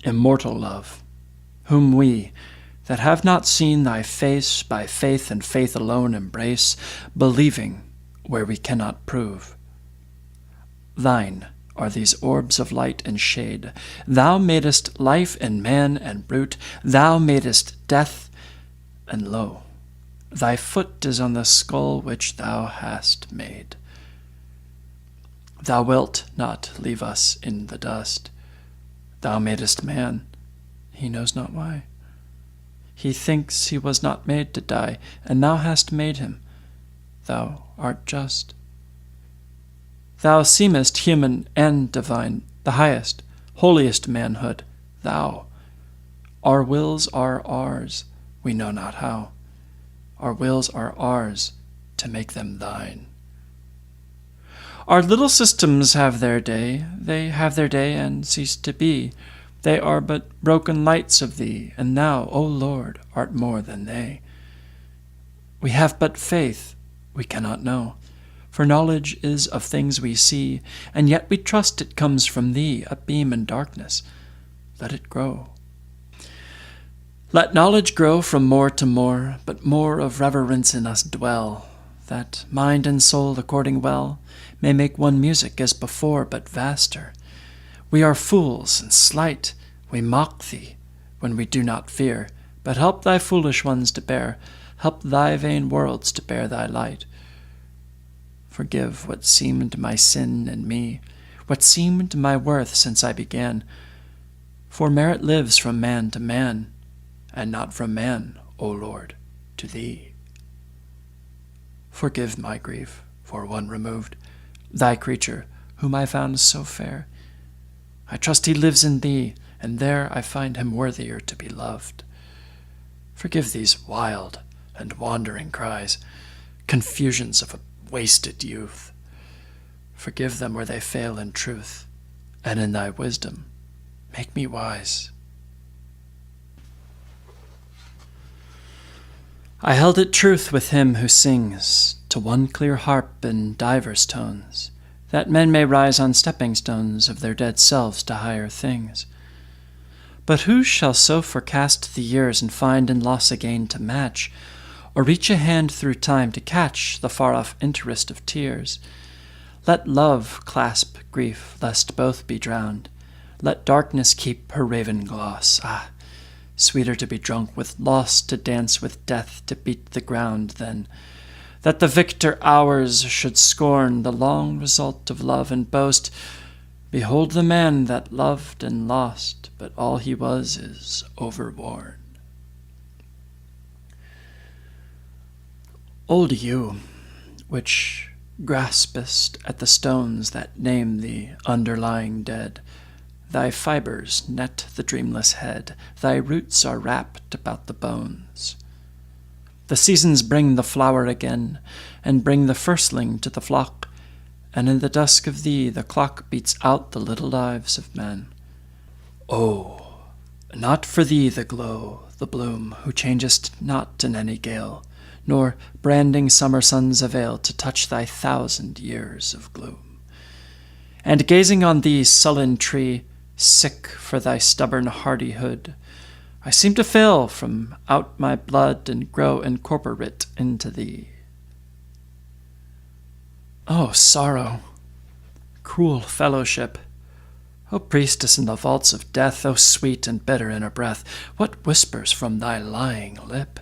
immortal love, whom we, that have not seen thy face, by faith and faith alone embrace, believing where we cannot prove. Thine are these orbs of light and shade. Thou madest life in man and brute. Thou madest death, and lo, thy foot is on the skull which thou hast made. Thou wilt not leave us in the dust. Thou madest man, he knows not why. He thinks he was not made to die, and thou hast made him. Thou art just. Thou seemest human and divine, the highest, holiest manhood, thou. Our wills are ours, we know not how. Our wills are ours to make them thine. Our little systems have their day, they have their day and cease to be. They are but broken lights of thee, and thou, O Lord, art more than they. We have but faith, we cannot know, for knowledge is of things we see, and yet we trust it comes from thee, a beam in darkness. Let it grow. Let knowledge grow from more to more, but more of reverence in us dwell, that mind and soul according well may make one music as before, but vaster. We are fools and slight, we mock thee when we do not fear, but help thy foolish ones to bear, help thy vain worlds to bear thy light. Forgive what seemed my sin in me, what seemed my worth since I began, for merit lives from man to man, and not from man, O Lord, to thee. Forgive my grief for one removed, thy creature, whom I found so fair. I trust he lives in thee, and there I find him worthier to be loved. Forgive these wild and wandering cries, confusions of a wasted youth. Forgive them where they fail in truth, and in thy wisdom make me wise. I held it truth with him who sings to one clear harp in divers tones, that men may rise on stepping stones of their dead selves to higher things. But who shall so forecast the years and find in loss again to match, or reach a hand through time to catch the far-off interest of tears? Let love clasp grief, lest both be drowned. Let darkness keep her raven gloss. Ah, sweeter to be drunk with loss, to dance with death, to beat the ground, than that the victor hours should scorn the long result of love and boast, behold the man that loved and lost, but all he was is overworn. Old yew, which graspest at the stones that name the underlying dead, thy fibers net the dreamless head, thy roots are wrapped about the bones. The seasons bring the flower again, and bring the firstling to the flock, and in the dusk of thee the clock beats out the little lives of men. Oh, not for thee the glow, the bloom, who changest not in any gale, nor branding summer suns avail to touch thy 1,000 years of gloom. And gazing on thee, sullen tree, sick for thy stubborn hardihood, I seem to fail from out my blood and grow incorporate into thee. O sorrow, cruel fellowship, O priestess in the vaults of death, O sweet and bitter in her breath, what whispers from thy lying lip?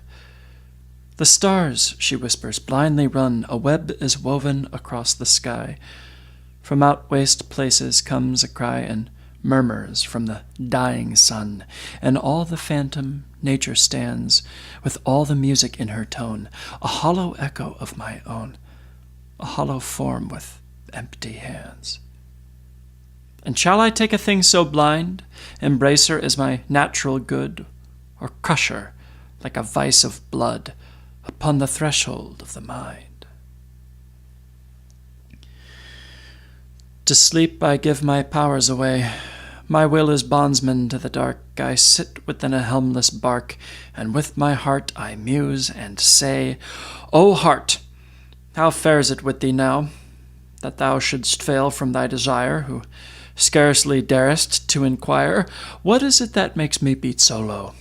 The stars, she whispers, blindly run, a web is woven across the sky. From out waste places comes a cry, and murmurs from the dying sun, and all the phantom nature stands, with all the music in her tone, a hollow echo of my own, a hollow form with empty hands. And shall I take a thing so blind, embrace her as my natural good, or crush her, like a vice of blood, upon the threshold of the mind? To sleep I give my powers away. My will is bondsman to the dark. I sit within a helmless bark, and with my heart I muse and say, O heart, how fares it with thee now, that thou shouldst fail from thy desire, who scarcely darest to inquire, what is it that makes me beat so low?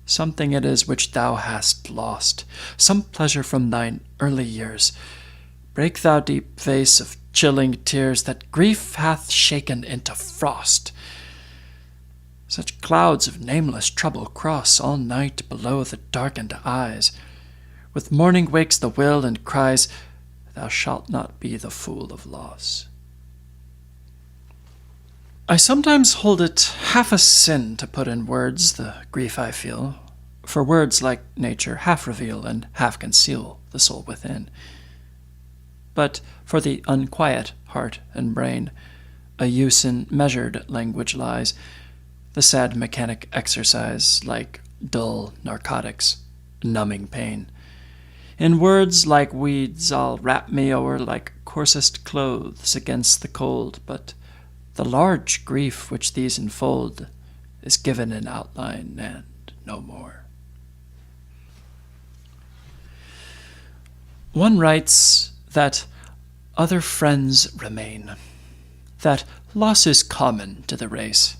Something it is which thou hast lost, some pleasure from thine early years. Break thou deep vase of chilling tears that grief hath shaken into frost. Such clouds of nameless trouble cross all night below the darkened eyes. With morning wakes the will and cries, thou shalt not be the fool of loss. I sometimes hold it half a sin to put in words the grief I feel, for words, like nature, half reveal and half conceal the soul within. But for the unquiet heart and brain, a use in measured language lies, the sad mechanic exercise, like dull narcotics, numbing pain. In words like weeds I'll wrap me o'er like coarsest clothes against the cold, but the large grief which these enfold is given in outline and no more. One writes that other friends remain, that loss is common to the race,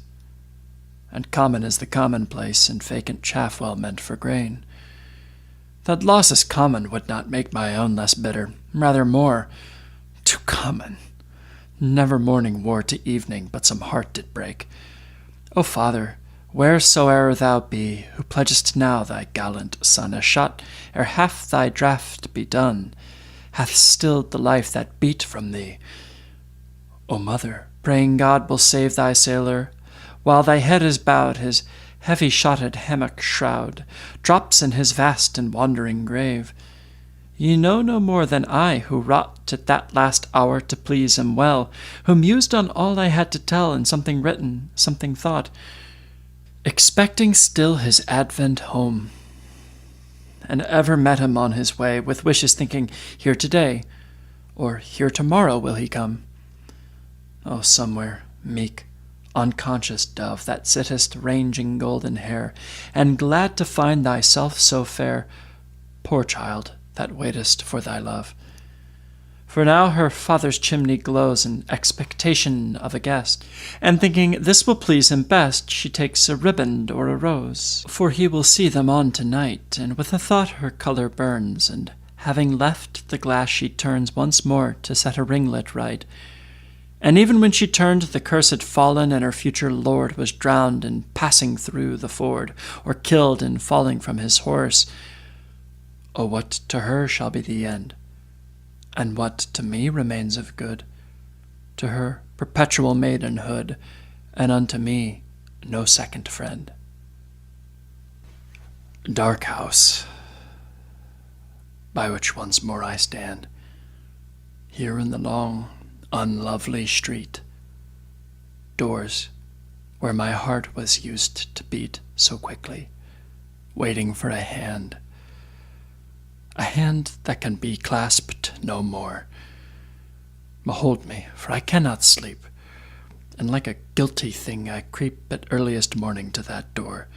and common is the commonplace and vacant chaff well meant for grain. That loss is common would not make my own less bitter, rather more. Too common. Never morning wore to evening, but some heart did break. O Father, wheresoe'er thou be, who pledgest now thy gallant son, a shot, ere half thy draught be done, hath stilled the life that beat from thee. O Mother, praying God will save thy sailor, while thy head is bowed, his heavy-shotted hammock shroud drops in his vast and wandering grave. Ye know no more than I, who wrought at that last hour to please him well, who mused on all I had to tell, in something written, something thought, expecting still his advent home, and ever met him on his way, with wishes thinking, here today, or here tomorrow will he come. Oh, somewhere, meek, unconscious dove, that sittest ranging golden hair, and glad to find thyself so fair, poor child, that waitest for thy love. For now her father's chimney glows in expectation of a guest, and thinking this will please him best, she takes a riband or a rose, for he will see them on tonight, and with a thought her colour burns, and having left the glass she turns once more to set a ringlet right. And even when she turned, the curse had fallen, and her future lord was drowned in passing through the ford, or killed in falling from his horse. Oh, what to her shall be the end? And what to me remains of good? To her perpetual maidenhood, and unto me no second friend. Dark house, by which once more I stand, here in the long, unlovely street. Doors, where my heart was used to beat so quickly, waiting for a hand that can be clasped no more. Behold me, for I cannot sleep, and like a guilty thing I creep at earliest morning to that door.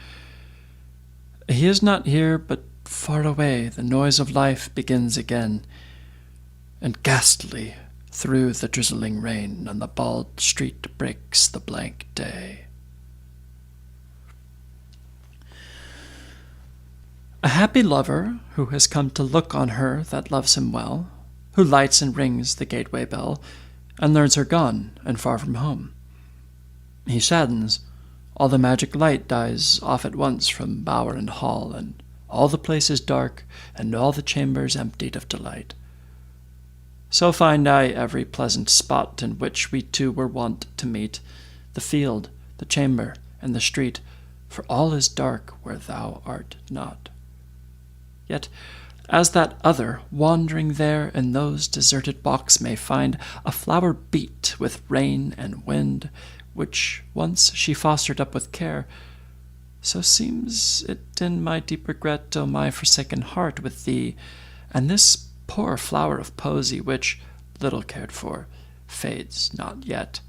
He is not here, but far away the noise of life begins again, and ghastly through the drizzling rain on the bald street breaks the blank day. A happy lover, who has come to look on her that loves him well, who lights and rings the gateway bell, and learns her gone and far from home. He saddens, all the magic light dies off at once from bower and hall, and all the place is dark, and all the chambers emptied of delight. So find I every pleasant spot in which we two were wont to meet, the field, the chamber, and the street, for all is dark where thou art not. Yet, as that other, wandering there in those deserted walks, may find a flower beat with rain and wind, which once she fostered up with care, so seems it in my deep regret, O my forsaken heart, with thee, and this poor flower of posy, which, little cared for, fades not yet.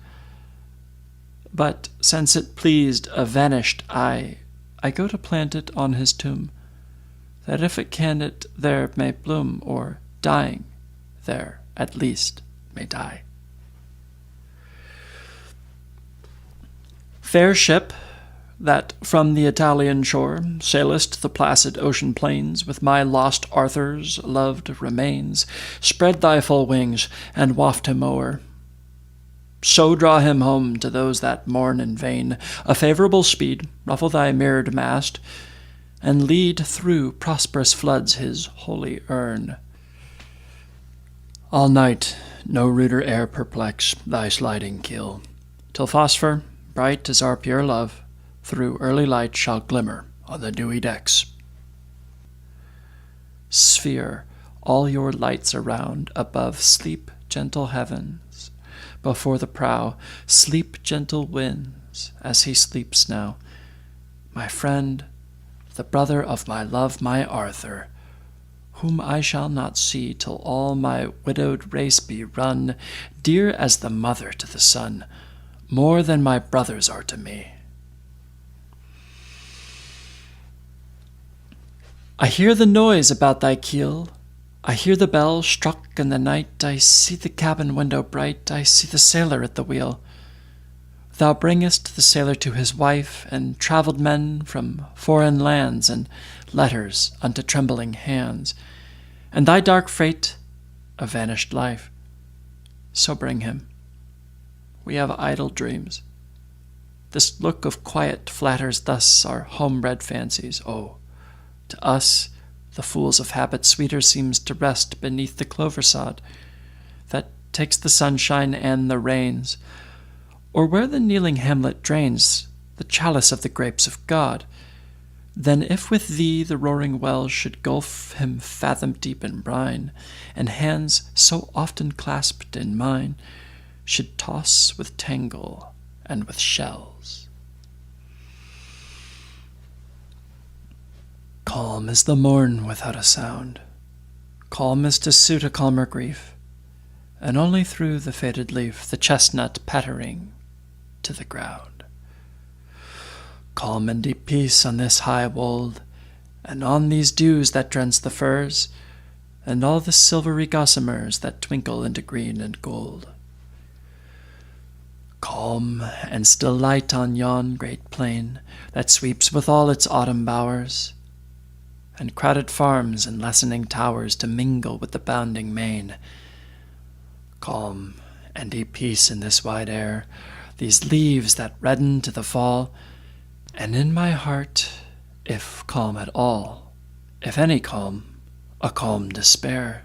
But since it pleased a vanished eye, I go to plant it on his tomb, that if it can it there may bloom, or, dying, there at least may die. Fair ship, that from the Italian shore sailest the placid ocean plains with my lost Arthur's loved remains, spread thy full wings and waft him o'er. So draw him home to those that mourn in vain. A favorable speed, ruffle thy mirrored mast, and lead through prosperous floods his holy urn. All night no ruder air perplex thy sliding keel, till phosphor, bright as our pure love, through early light shall glimmer on the dewy decks. Sphere, all your lights around, above sleep gentle heavens, before the prow sleep gentle winds, as he sleeps now. My friend, the brother of my love, my Arthur, whom I shall not see till all my widowed race be run, dear as the mother to the son, more than my brothers are to me. I hear the noise about thy keel, I hear the bell struck in the night, I see the cabin window bright, I see the sailor at the wheel. Thou bringest the sailor to his wife, and travelled men from foreign lands, and letters unto trembling hands, and thy dark freight, a vanished life. So bring him. We have idle dreams. This look of quiet flatters thus our home-bred fancies. Oh, to us, the fools of habit, sweeter seems to rest beneath the clover sod that takes the sunshine and the rains, or where the kneeling hamlet drains the chalice of the grapes of God, than if with thee the roaring well should gulf him fathom deep in brine, and hands so often clasped in mine should toss with tangle and with shells. Calm is the morn without a sound, calm is to suit a calmer grief, and only through the faded leaf the chestnut pattering to the ground. Calm and deep peace on this high wold, and on these dews that drench the firs, and all the silvery gossamers that twinkle into green and gold. Calm and still light on yon great plain that sweeps with all its autumn bowers, and crowded farms and lessening towers to mingle with the bounding main. Calm and deep peace in this wide air, these leaves that redden to the fall, and in my heart, if calm at all, if any calm, a calm despair.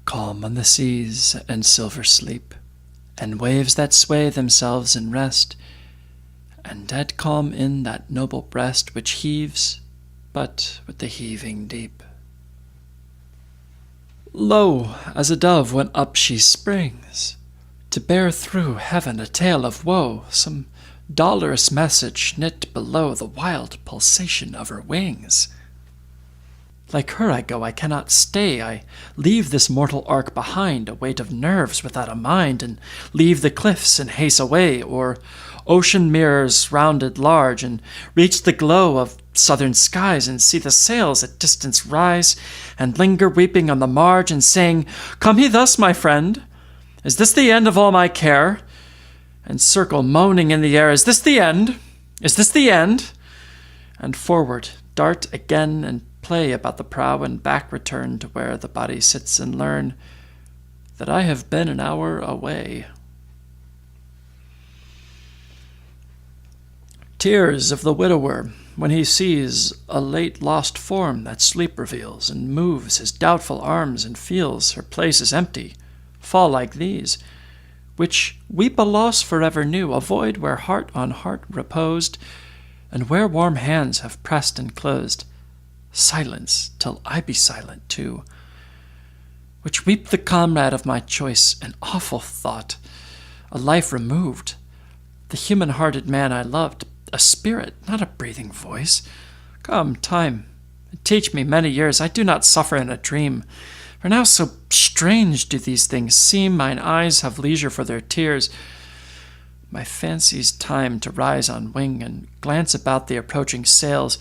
Calm on the seas and silver sleep, and waves that sway themselves in rest, and dead calm in that noble breast which heaves but with the heaving deep. Lo, as a dove when up she springs, to bear through heaven a tale of woe, some dolorous message knit below the wild pulsation of her wings. Like her I go, I cannot stay, I leave this mortal ark behind, a weight of nerves without a mind, and leave the cliffs and haste away, or ocean mirrors rounded large, and reach the glow of southern skies, and see the sails at distance rise, and linger weeping on the marge, and saying, "Come he thus, my friend? Is this the end of all my care?" And circle moaning in the air, "Is this the end? Is this the end?" And forward, dart again, and play about the prow, and back return to where the body sits, and learn that I have been an hour away. Tears of the widower, when he sees a late lost form that sleep reveals, and moves his doubtful arms, and feels her place is empty, fall like these, which weep a loss forever new, a void where heart on heart reposed, and where warm hands have pressed and closed, silence till I be silent too, which weep the comrade of my choice, an awful thought, a life removed, the human-hearted man I loved, a spirit, not a breathing voice. Come, time, teach me many years, I do not suffer in a dream, for now so strange do these things seem, mine eyes have leisure for their tears, my fancy's time to rise on wing and glance about the approaching sails,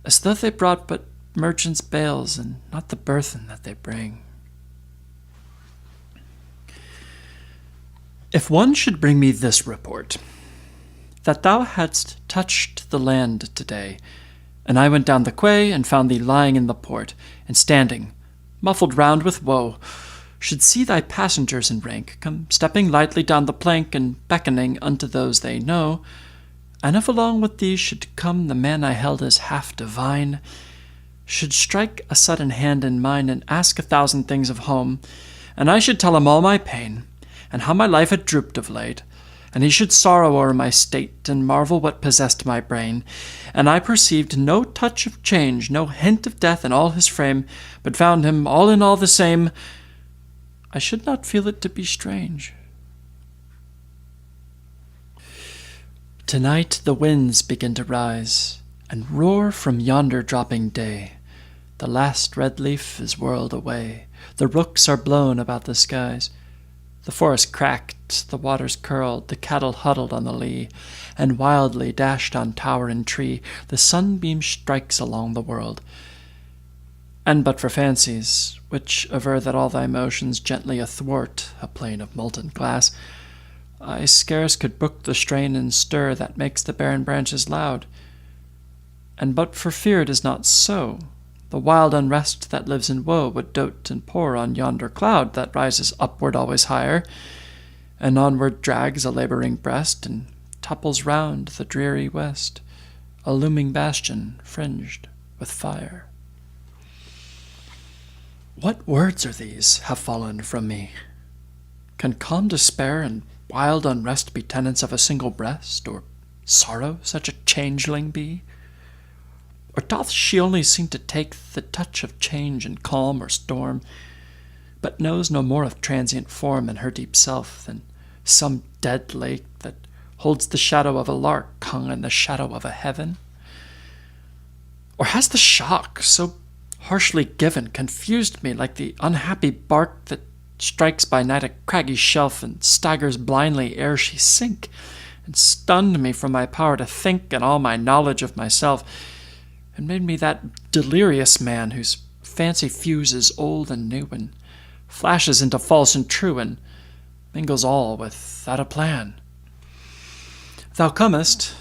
as though they brought but merchants' bales, and not the burthen that they bring. If one should bring me this report, that thou hadst touched the land today, and I went down the quay and found thee lying in the port, and standing, muffled round with woe, should see thy passengers in rank come stepping lightly down the plank and beckoning unto those they know, and if along with these should come the man I held as half divine, should strike a sudden hand in mine and ask 1,000 things of home, and I should tell him all my pain, and how my life had drooped of late, and he should sorrow o'er my state, and marvel what possessed my brain, and I perceived no touch of change, no hint of death in all his frame, but found him all in all the same, I should not feel it to be strange. Tonight the winds begin to rise, and roar from yonder dropping day. The last red leaf is whirled away, the rooks are blown about the skies. The forest cracked, the waters curled, the cattle huddled on the lea, and wildly dashed on tower and tree, the sunbeam strikes along the world. And but for fancies, which aver that all thy motions gently athwart a plane of molten glass, I scarce could brook the strain and stir that makes the barren branches loud. And but for fear it is not so, the wild unrest that lives in woe would dote and pour on yonder cloud that rises upward always higher, and onward drags a labouring breast, and topples round the dreary west, a looming bastion fringed with fire. What words are these have fallen from me? Can calm despair and wild unrest be tenants of a single breast, or sorrow such a changeling be? Or doth she only seem to take the touch of change in calm or storm, but knows no more of transient form in her deep self than some dead lake that holds the shadow of a lark hung in the shadow of a heaven? Or has the shock, so harshly given, confused me like the unhappy bark that strikes by night a craggy shelf and staggers blindly ere she sink, and stunned me from my power to think and all my knowledge of myself, and made me that delirious man whose fancy fuses old and new, and flashes into false and true, and mingles all without a plan. Thou comest,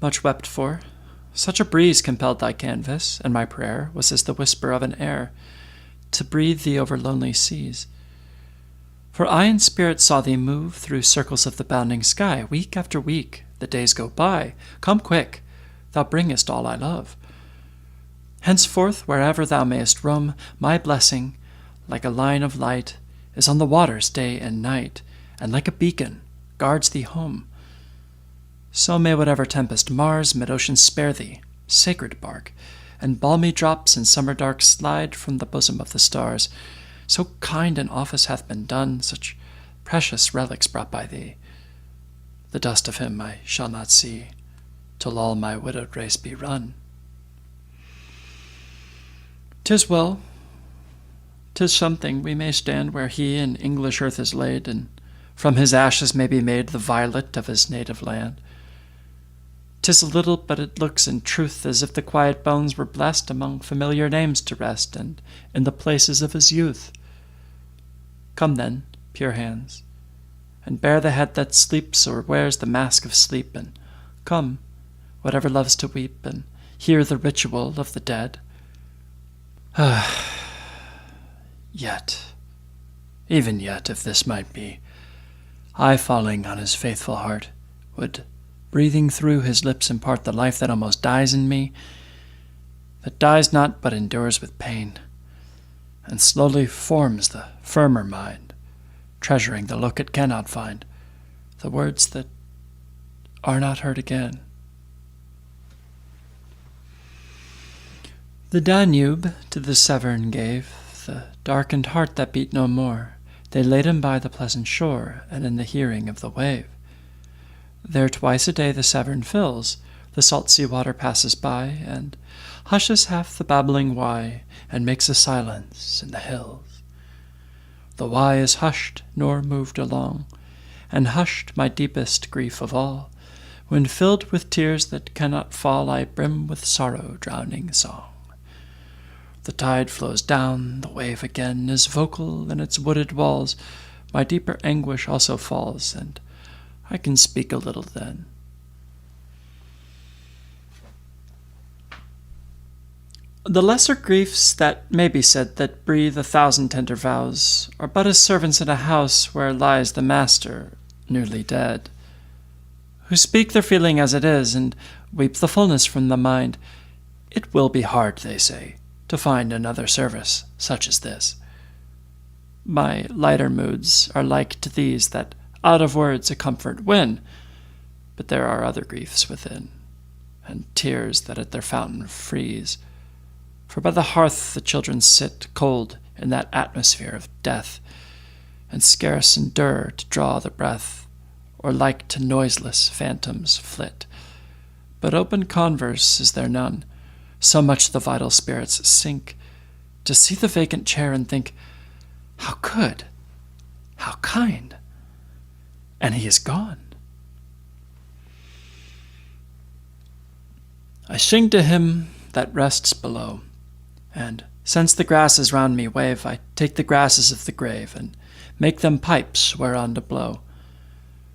much wept for. Such a breeze compelled thy canvas, and my prayer was as the whisper of an air, to breathe thee over lonely seas. For I in spirit saw thee move through circles of the bounding sky, week after week. The days go by. Come quick, thou bringest all I love. Henceforth, wherever thou mayest roam, my blessing, like a line of light, is on the waters day and night, and like a beacon guards thee home. So may whatever tempest mars mid-ocean spare thee, sacred bark, and balmy drops in summer dark slide from the bosom of the stars. So kind an office hath been done, such precious relics brought by thee. The dust of him I shall not see, till all my widowed race be run. 'Tis well, 'tis something we may stand where he in English earth is laid, and from his ashes may be made the violet of his native land. 'Tis a little, but it looks in truth as if the quiet bones were blessed among familiar names to rest, and in the places of his youth. Come then, pure hands, and bear the head that sleeps or wears the mask of sleep, and come, whatever loves to weep, and hear the ritual of the dead. Yet, even yet, if this might be, I falling on his faithful heart, would, breathing through his lips, impart the life that almost dies in me, that dies not but endures with pain, and slowly forms the firmer mind, treasuring the look it cannot find, the words that are not heard again. The Danube to the Severn gave the darkened heart that beat no more. They laid him by the pleasant shore, and in the hearing of the wave. There twice a day the Severn fills, the salt sea water passes by, and hushes half the babbling Wye, and makes a silence in the hills. The Wye is hushed, nor moved along, and hushed my deepest grief of all, when filled with tears that cannot fall, I brim with sorrow drowning song. The tide flows down, the wave again is vocal in its wooded walls. My deeper anguish also falls, and I can speak a little then. The lesser griefs that may be said that breathe 1,000 tender vows are but as servants in a house where lies the master, newly dead, who speak their feeling as it is and weep the fullness from the mind. It will be hard, they say, to find another service such as this. My lighter moods are like to these that out of words a comfort win, but there are other griefs within, and tears that at their fountain freeze. For by the hearth the children sit cold in that atmosphere of death, and scarce endure to draw the breath, or like to noiseless phantoms flit. But open converse is there none, so much the vital spirits sink, to see the vacant chair and think, how good, how kind, and he is gone. I sing to him that rests below, and since the grasses round me wave, I take the grasses of the grave, and make them pipes whereon to blow.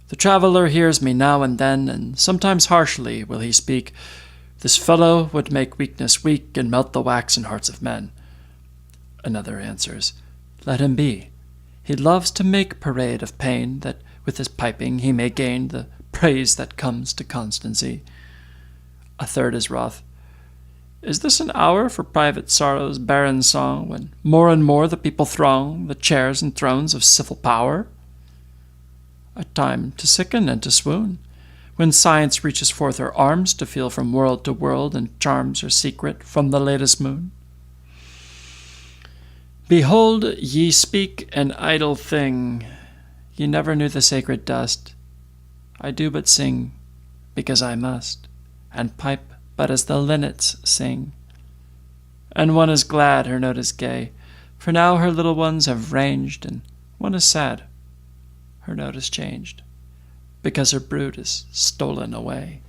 The traveller hears me now and then, and sometimes harshly will he speak, this fellow would make weakness weak, and melt the waxen hearts of men. Another answers, let him be. He loves to make parade of pain, that with his piping he may gain the praise that comes to constancy. A third is wroth. Is this an hour for private sorrow's barren song, when more and more the people throng the chairs and thrones of civil power? A time to sicken and to swoon, when science reaches forth her arms to feel from world to world, and charms her secret from the latest moon? Behold, ye speak an idle thing. Ye never knew the sacred dust. I do but sing because I must, and pipe but as the linnets sing. And one is glad her note is gay, for now her little ones have ranged, and one is sad her note is changed, because her brood is stolen away.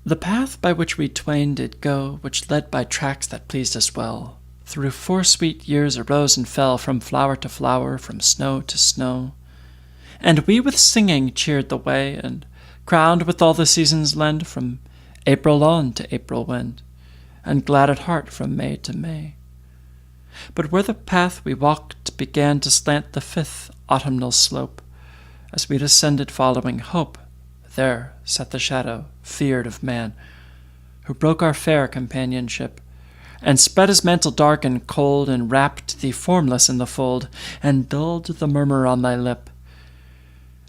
The path by which we twain did go, which led by tracks that pleased us well, through 4 sweet years arose and fell, from flower to flower, from snow to snow. And we with singing cheered the way, and crowned with all the seasons lend, from April on to April went, and glad at heart from May to May. But where the path we walked began to slant the 5th autumnal slope, as we descended following hope, there sat the shadow, feared of man, who broke our fair companionship, and spread his mantle dark and cold, and wrapped thee formless in the fold, and dulled the murmur on thy lip,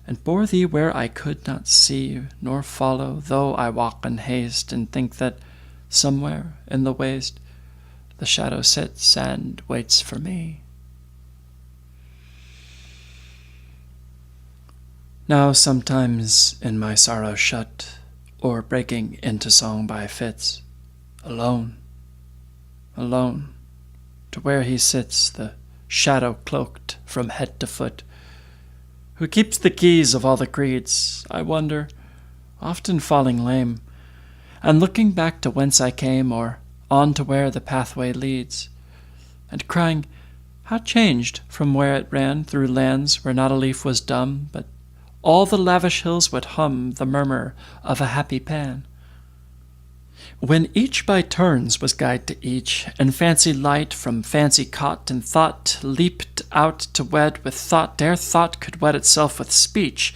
and bore thee where I could not see nor follow, though I walk in haste, and think that somewhere in the waste the shadow sits and waits for me. Now sometimes in my sorrow shut, or breaking into song by fits, alone, alone, to where he sits, the shadow cloaked from head to foot, who keeps the keys of all the creeds, I wonder, often falling lame, and looking back to whence I came, or on to where the pathway leads, and crying, how changed from where it ran through lands where not a leaf was dumb, but all the lavish hills would hum the murmur of a happy Pan. When each by turns was guide to each, and fancy light from fancy caught, and thought leaped out to wed with thought, ere thought could wed itself with speech,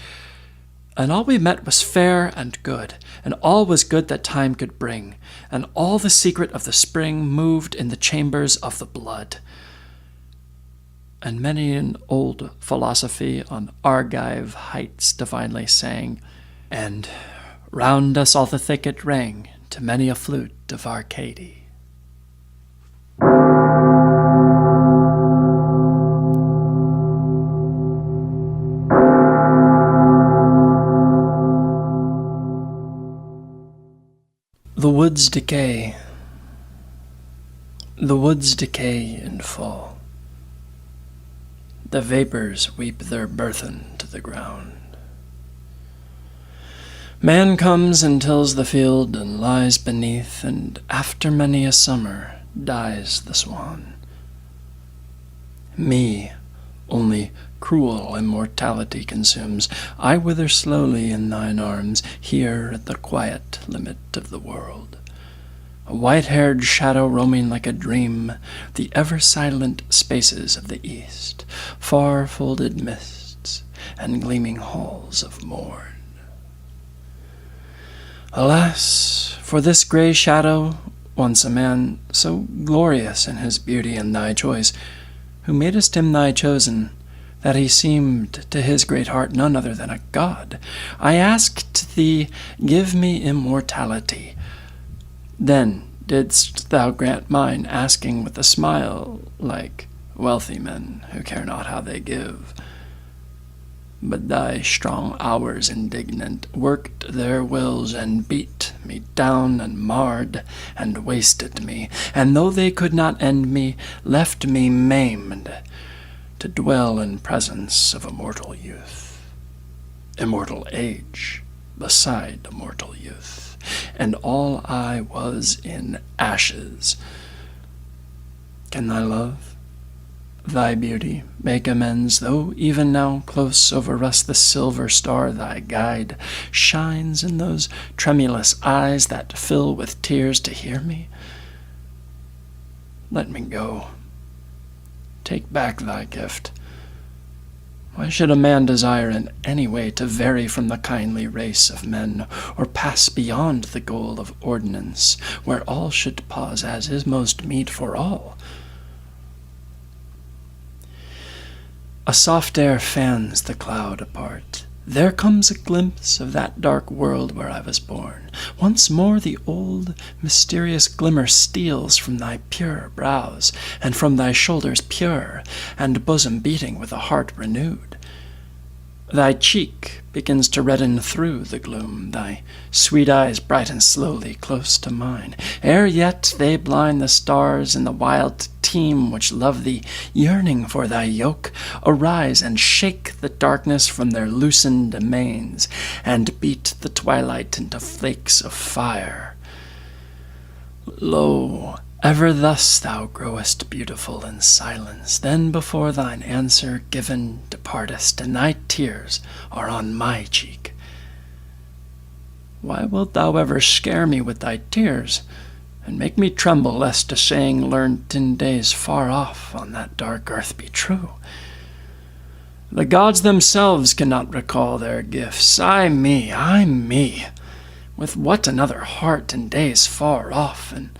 and all we met was fair and good, and all was good that time could bring, and all the secret of the spring moved in the chambers of the blood. and many an old philosophy on Argive heights divinely sang, and round us all the thicket rang to many a flute of Arcady. The woods decay. The woods decay and fall. The vapors weep their burthen to the ground. Man comes and tills the field and lies beneath, and after many a summer dies the swan. Me only cruel immortality consumes. I wither slowly in thine arms, here at the quiet limit of the world. A white-haired shadow roaming like a dream, the ever-silent spaces of the east, far-folded mists, and gleaming halls of morn. Alas, for this grey shadow, once a man so glorious in his beauty and thy choice, who madest him thy chosen, that he seemed to his great heart none other than a god. I asked thee, give me immortality. Then didst thou grant mine, asking with a smile, like wealthy men who care not how they give. But thy strong hours indignant worked their wills, and beat me down, and marred, and wasted me, and though they could not end me, left me maimed, to dwell in presence of immortal youth, immortal age, beside immortal youth, and all I was in ashes. Can thy love, thy beauty, make amends, though even now close over us the silver star, thy guide, shines in those tremulous eyes that fill with tears to hear me? Let me go. Take back thy gift. Why should a man desire in any way to vary from the kindly race of men, or pass beyond the goal of ordinance, where all should pause as is most meet for all? A soft air fans the cloud apart. There comes a glimpse of that dark world where I was born. Once more the old, mysterious glimmer steals from thy pure brows, and from thy shoulders pure, and bosom beating with a heart renewed. Thy cheek begins to redden through the gloom, thy sweet eyes brighten slowly close to mine. Ere yet they blind the stars in the wild team which love thee, yearning for thy yoke, arise and shake the darkness from their loosened domains, and beat the twilight into flakes of fire. Lo, ever thus thou growest beautiful in silence, then before thine answer given departest, and thy tears are on my cheek. Why wilt thou ever scare me with thy tears, and make me tremble lest a saying learnt in days far off on that dark earth be true? The gods themselves cannot recall their gifts. Ay me, with what another heart in days far off, and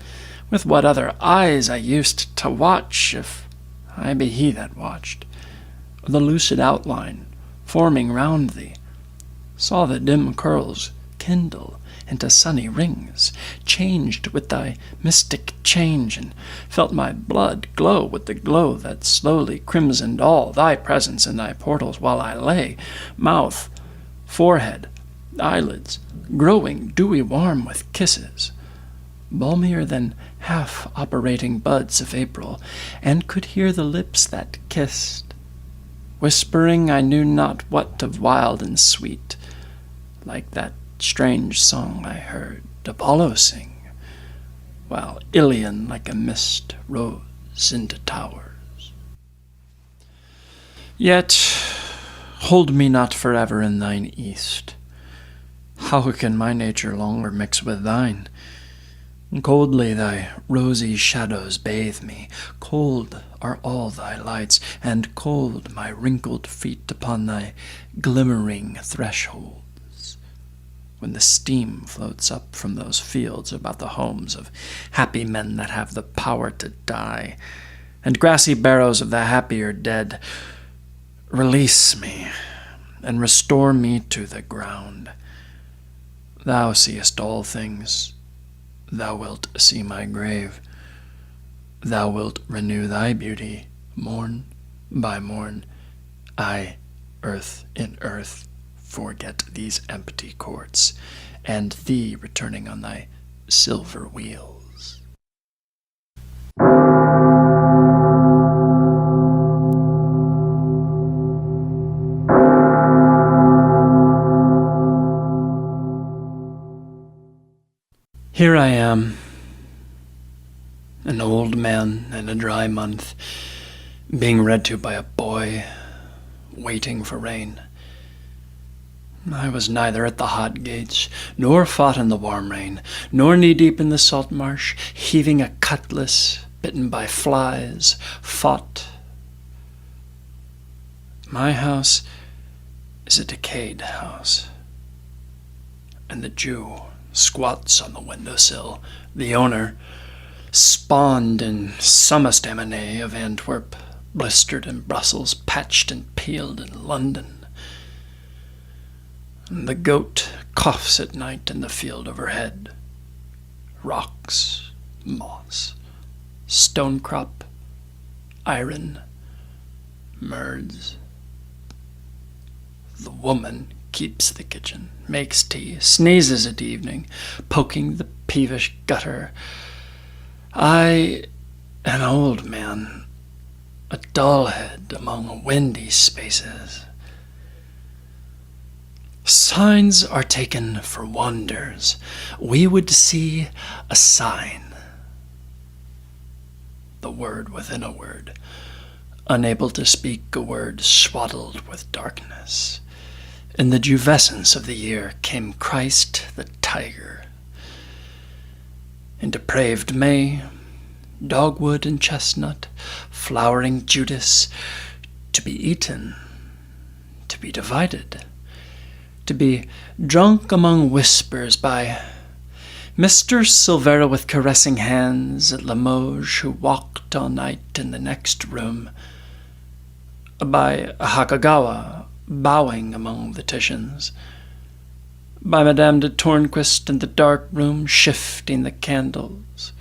with what other eyes I used to watch, if I be he that watched, the lucid outline forming round thee, saw the dim curls kindle into sunny rings, changed with thy mystic change, and felt my blood glow with the glow that slowly crimsoned all thy presence in thy portals, while I lay, mouth, forehead, eyelids, growing dewy warm with kisses, balmier than half-operating buds of April, and could hear the lips that kissed, whispering I knew not what of wild and sweet, like that strange song I heard Apollo sing, while Ilion like a mist rose into towers. Yet hold me not forever in thine east. How can my nature longer mix with thine? Coldly thy rosy shadows bathe me, cold are all thy lights, and cold my wrinkled feet upon thy glimmering thresholds. When the steam floats up from those fields about the homes of happy men that have the power to die, and grassy barrows of the happier dead. Release me, and restore me to the ground. Thou seest all things. Thou wilt see my grave. Thou wilt renew thy beauty, morn by morn. I, earth in earth, forget these empty courts, and thee returning on thy silver wheels. Here I am, an old man in a dry month, being read to by a boy, waiting for rain. I was neither at the hot gates, nor fought in the warm rain, nor knee-deep in the salt marsh, heaving a cutlass, bitten by flies, fought. My house is a decayed house, and the Jew squats on the windowsill, the owner, spawned in Sommestamenet of Antwerp, blistered in Brussels, patched and peeled in London. And the goat coughs at night in the field overhead. Rocks, moss, stonecrop, iron, merds. The woman keeps the kitchen, makes tea, sneezes at evening, poking the peevish gutter. I, an old man, a dull head among windy spaces. Signs are taken for wonders. We would see a sign. The word within a word, unable to speak a word, swaddled with darkness. In the juvescence of the year came Christ the tiger. In depraved May, dogwood and chestnut, flowering Judas, to be eaten, to be divided, to be drunk among whispers by Mr. Silvera with caressing hands at Limoges, who walked all night in the next room, by Hakagawa, bowing among the Titians, by Madame de Tornquist in the dark room, shifting the candles,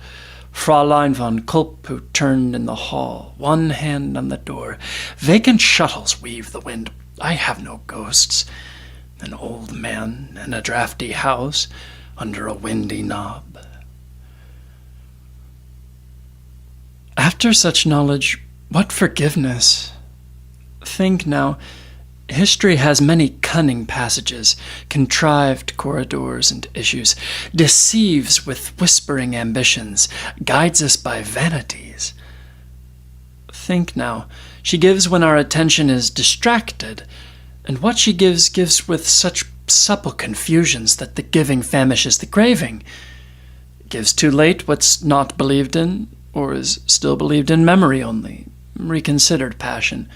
Fraulein von Kulp, who turned in the hall, one hand on the door. Vacant shuttles weave the wind. I have no ghosts. An old man in a draughty house under a windy knob. After such knowledge, what forgiveness? Think now, history has many cunning passages, contrived corridors and issues, deceives with whispering ambitions, guides us by vanities. Think now, she gives when our attention is distracted, and what she gives with such supple confusions that the giving famishes the craving. Gives too late what's not believed in, or is still believed in memory only, reconsidered passion.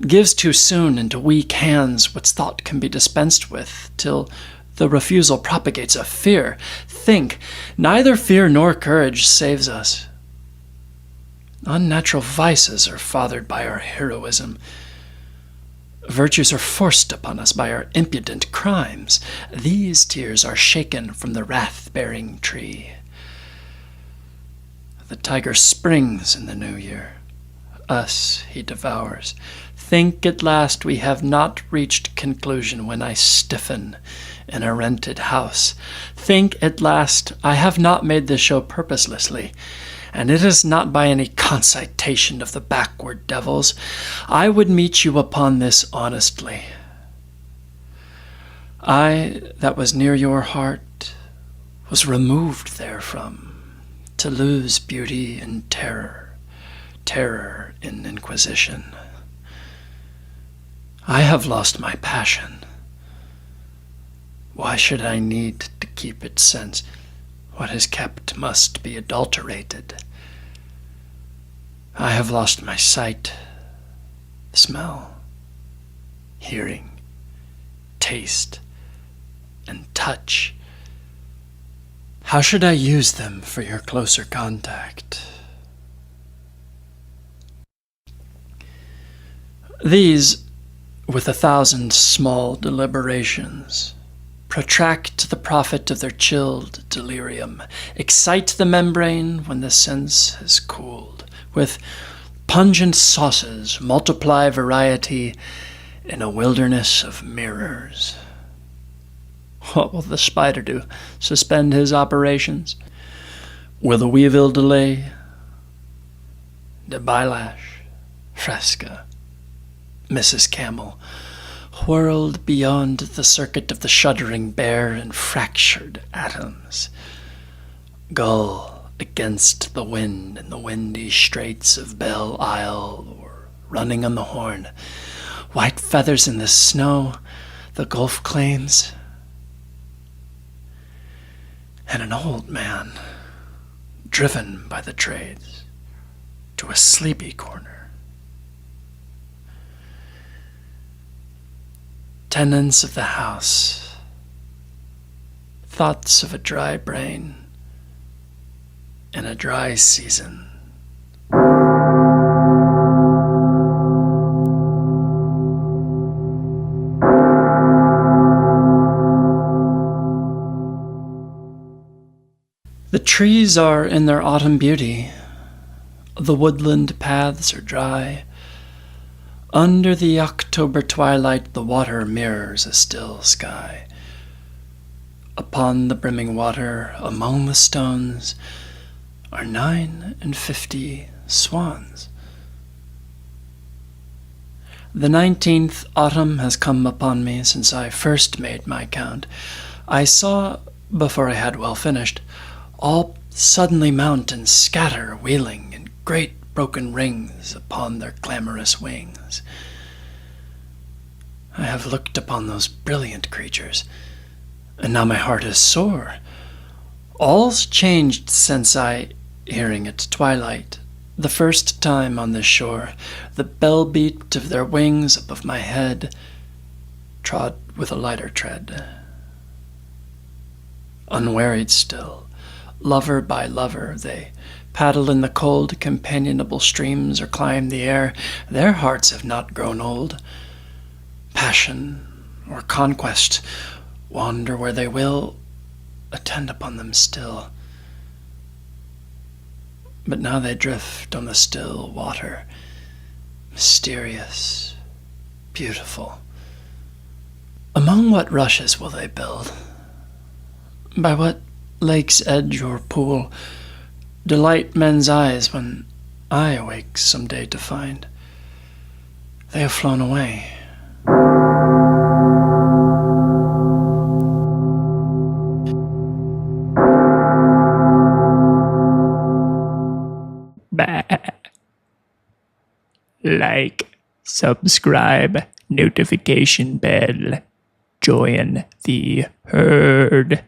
Gives too soon into weak hands what's thought can be dispensed with, till the refusal propagates a fear. Think, neither fear nor courage saves us. Unnatural vices are fathered by our heroism. Virtues are forced upon us by our impudent crimes. These tears are shaken from the wrath-bearing tree. The tiger springs in the new year. Us he devours. Think at last we have not reached conclusion when I stiffen in a rented house. Think at last I have not made this show purposelessly, and it is not by any concitation of the backward devils. I would meet you upon this honestly. I that was near your heart was removed therefrom, to lose beauty in terror, terror in inquisition. I have lost my passion. Why should I need to keep its sense? What is kept must be adulterated. I have lost my sight, smell, hearing, taste, and touch. How should I use them for your closer contact? These, with 1,000 small deliberations, protract the profit of their chilled delirium, excite the membrane when the sense has cooled, with pungent sauces multiply variety in a wilderness of mirrors. What will the spider do? Suspend his operations? Will the weevil delay? The Bylash, Fresca, Mrs. Camel, whirled beyond the circuit of the shuddering bare and fractured atoms. Gull against the wind in the windy straits of Belle Isle, or running on the Horn. White feathers in the snow, the Gulf claims. And an old man, driven by the trades to a sleepy corner. Tenants of the house, thoughts of a dry brain in a dry season. The trees are in their autumn beauty. The woodland paths are dry. Under the October twilight, the water mirrors a still sky. Upon the brimming water, among the stones, are 59 swans. The 19th autumn has come upon me since I first made my count. I saw, before I had well finished, all suddenly mount and scatter, wheeling in great broken rings upon their clamorous wings. I have looked upon those brilliant creatures, and now my heart is sore. All's changed since I, hearing at twilight, the first time on this shore, the bell beat of their wings above my head, trod with a lighter tread. Unwearied still, lover by lover, they paddle in the cold, companionable streams or climb the air. Their hearts have not grown old. Passion or conquest wander where they will, attend upon them still. But now they drift on the still water, mysterious, beautiful. Among what rushes will they build? By what lake's edge or pool delight men's eyes when I awake some day to find they have flown away? Like, subscribe, notification bell, join the herd.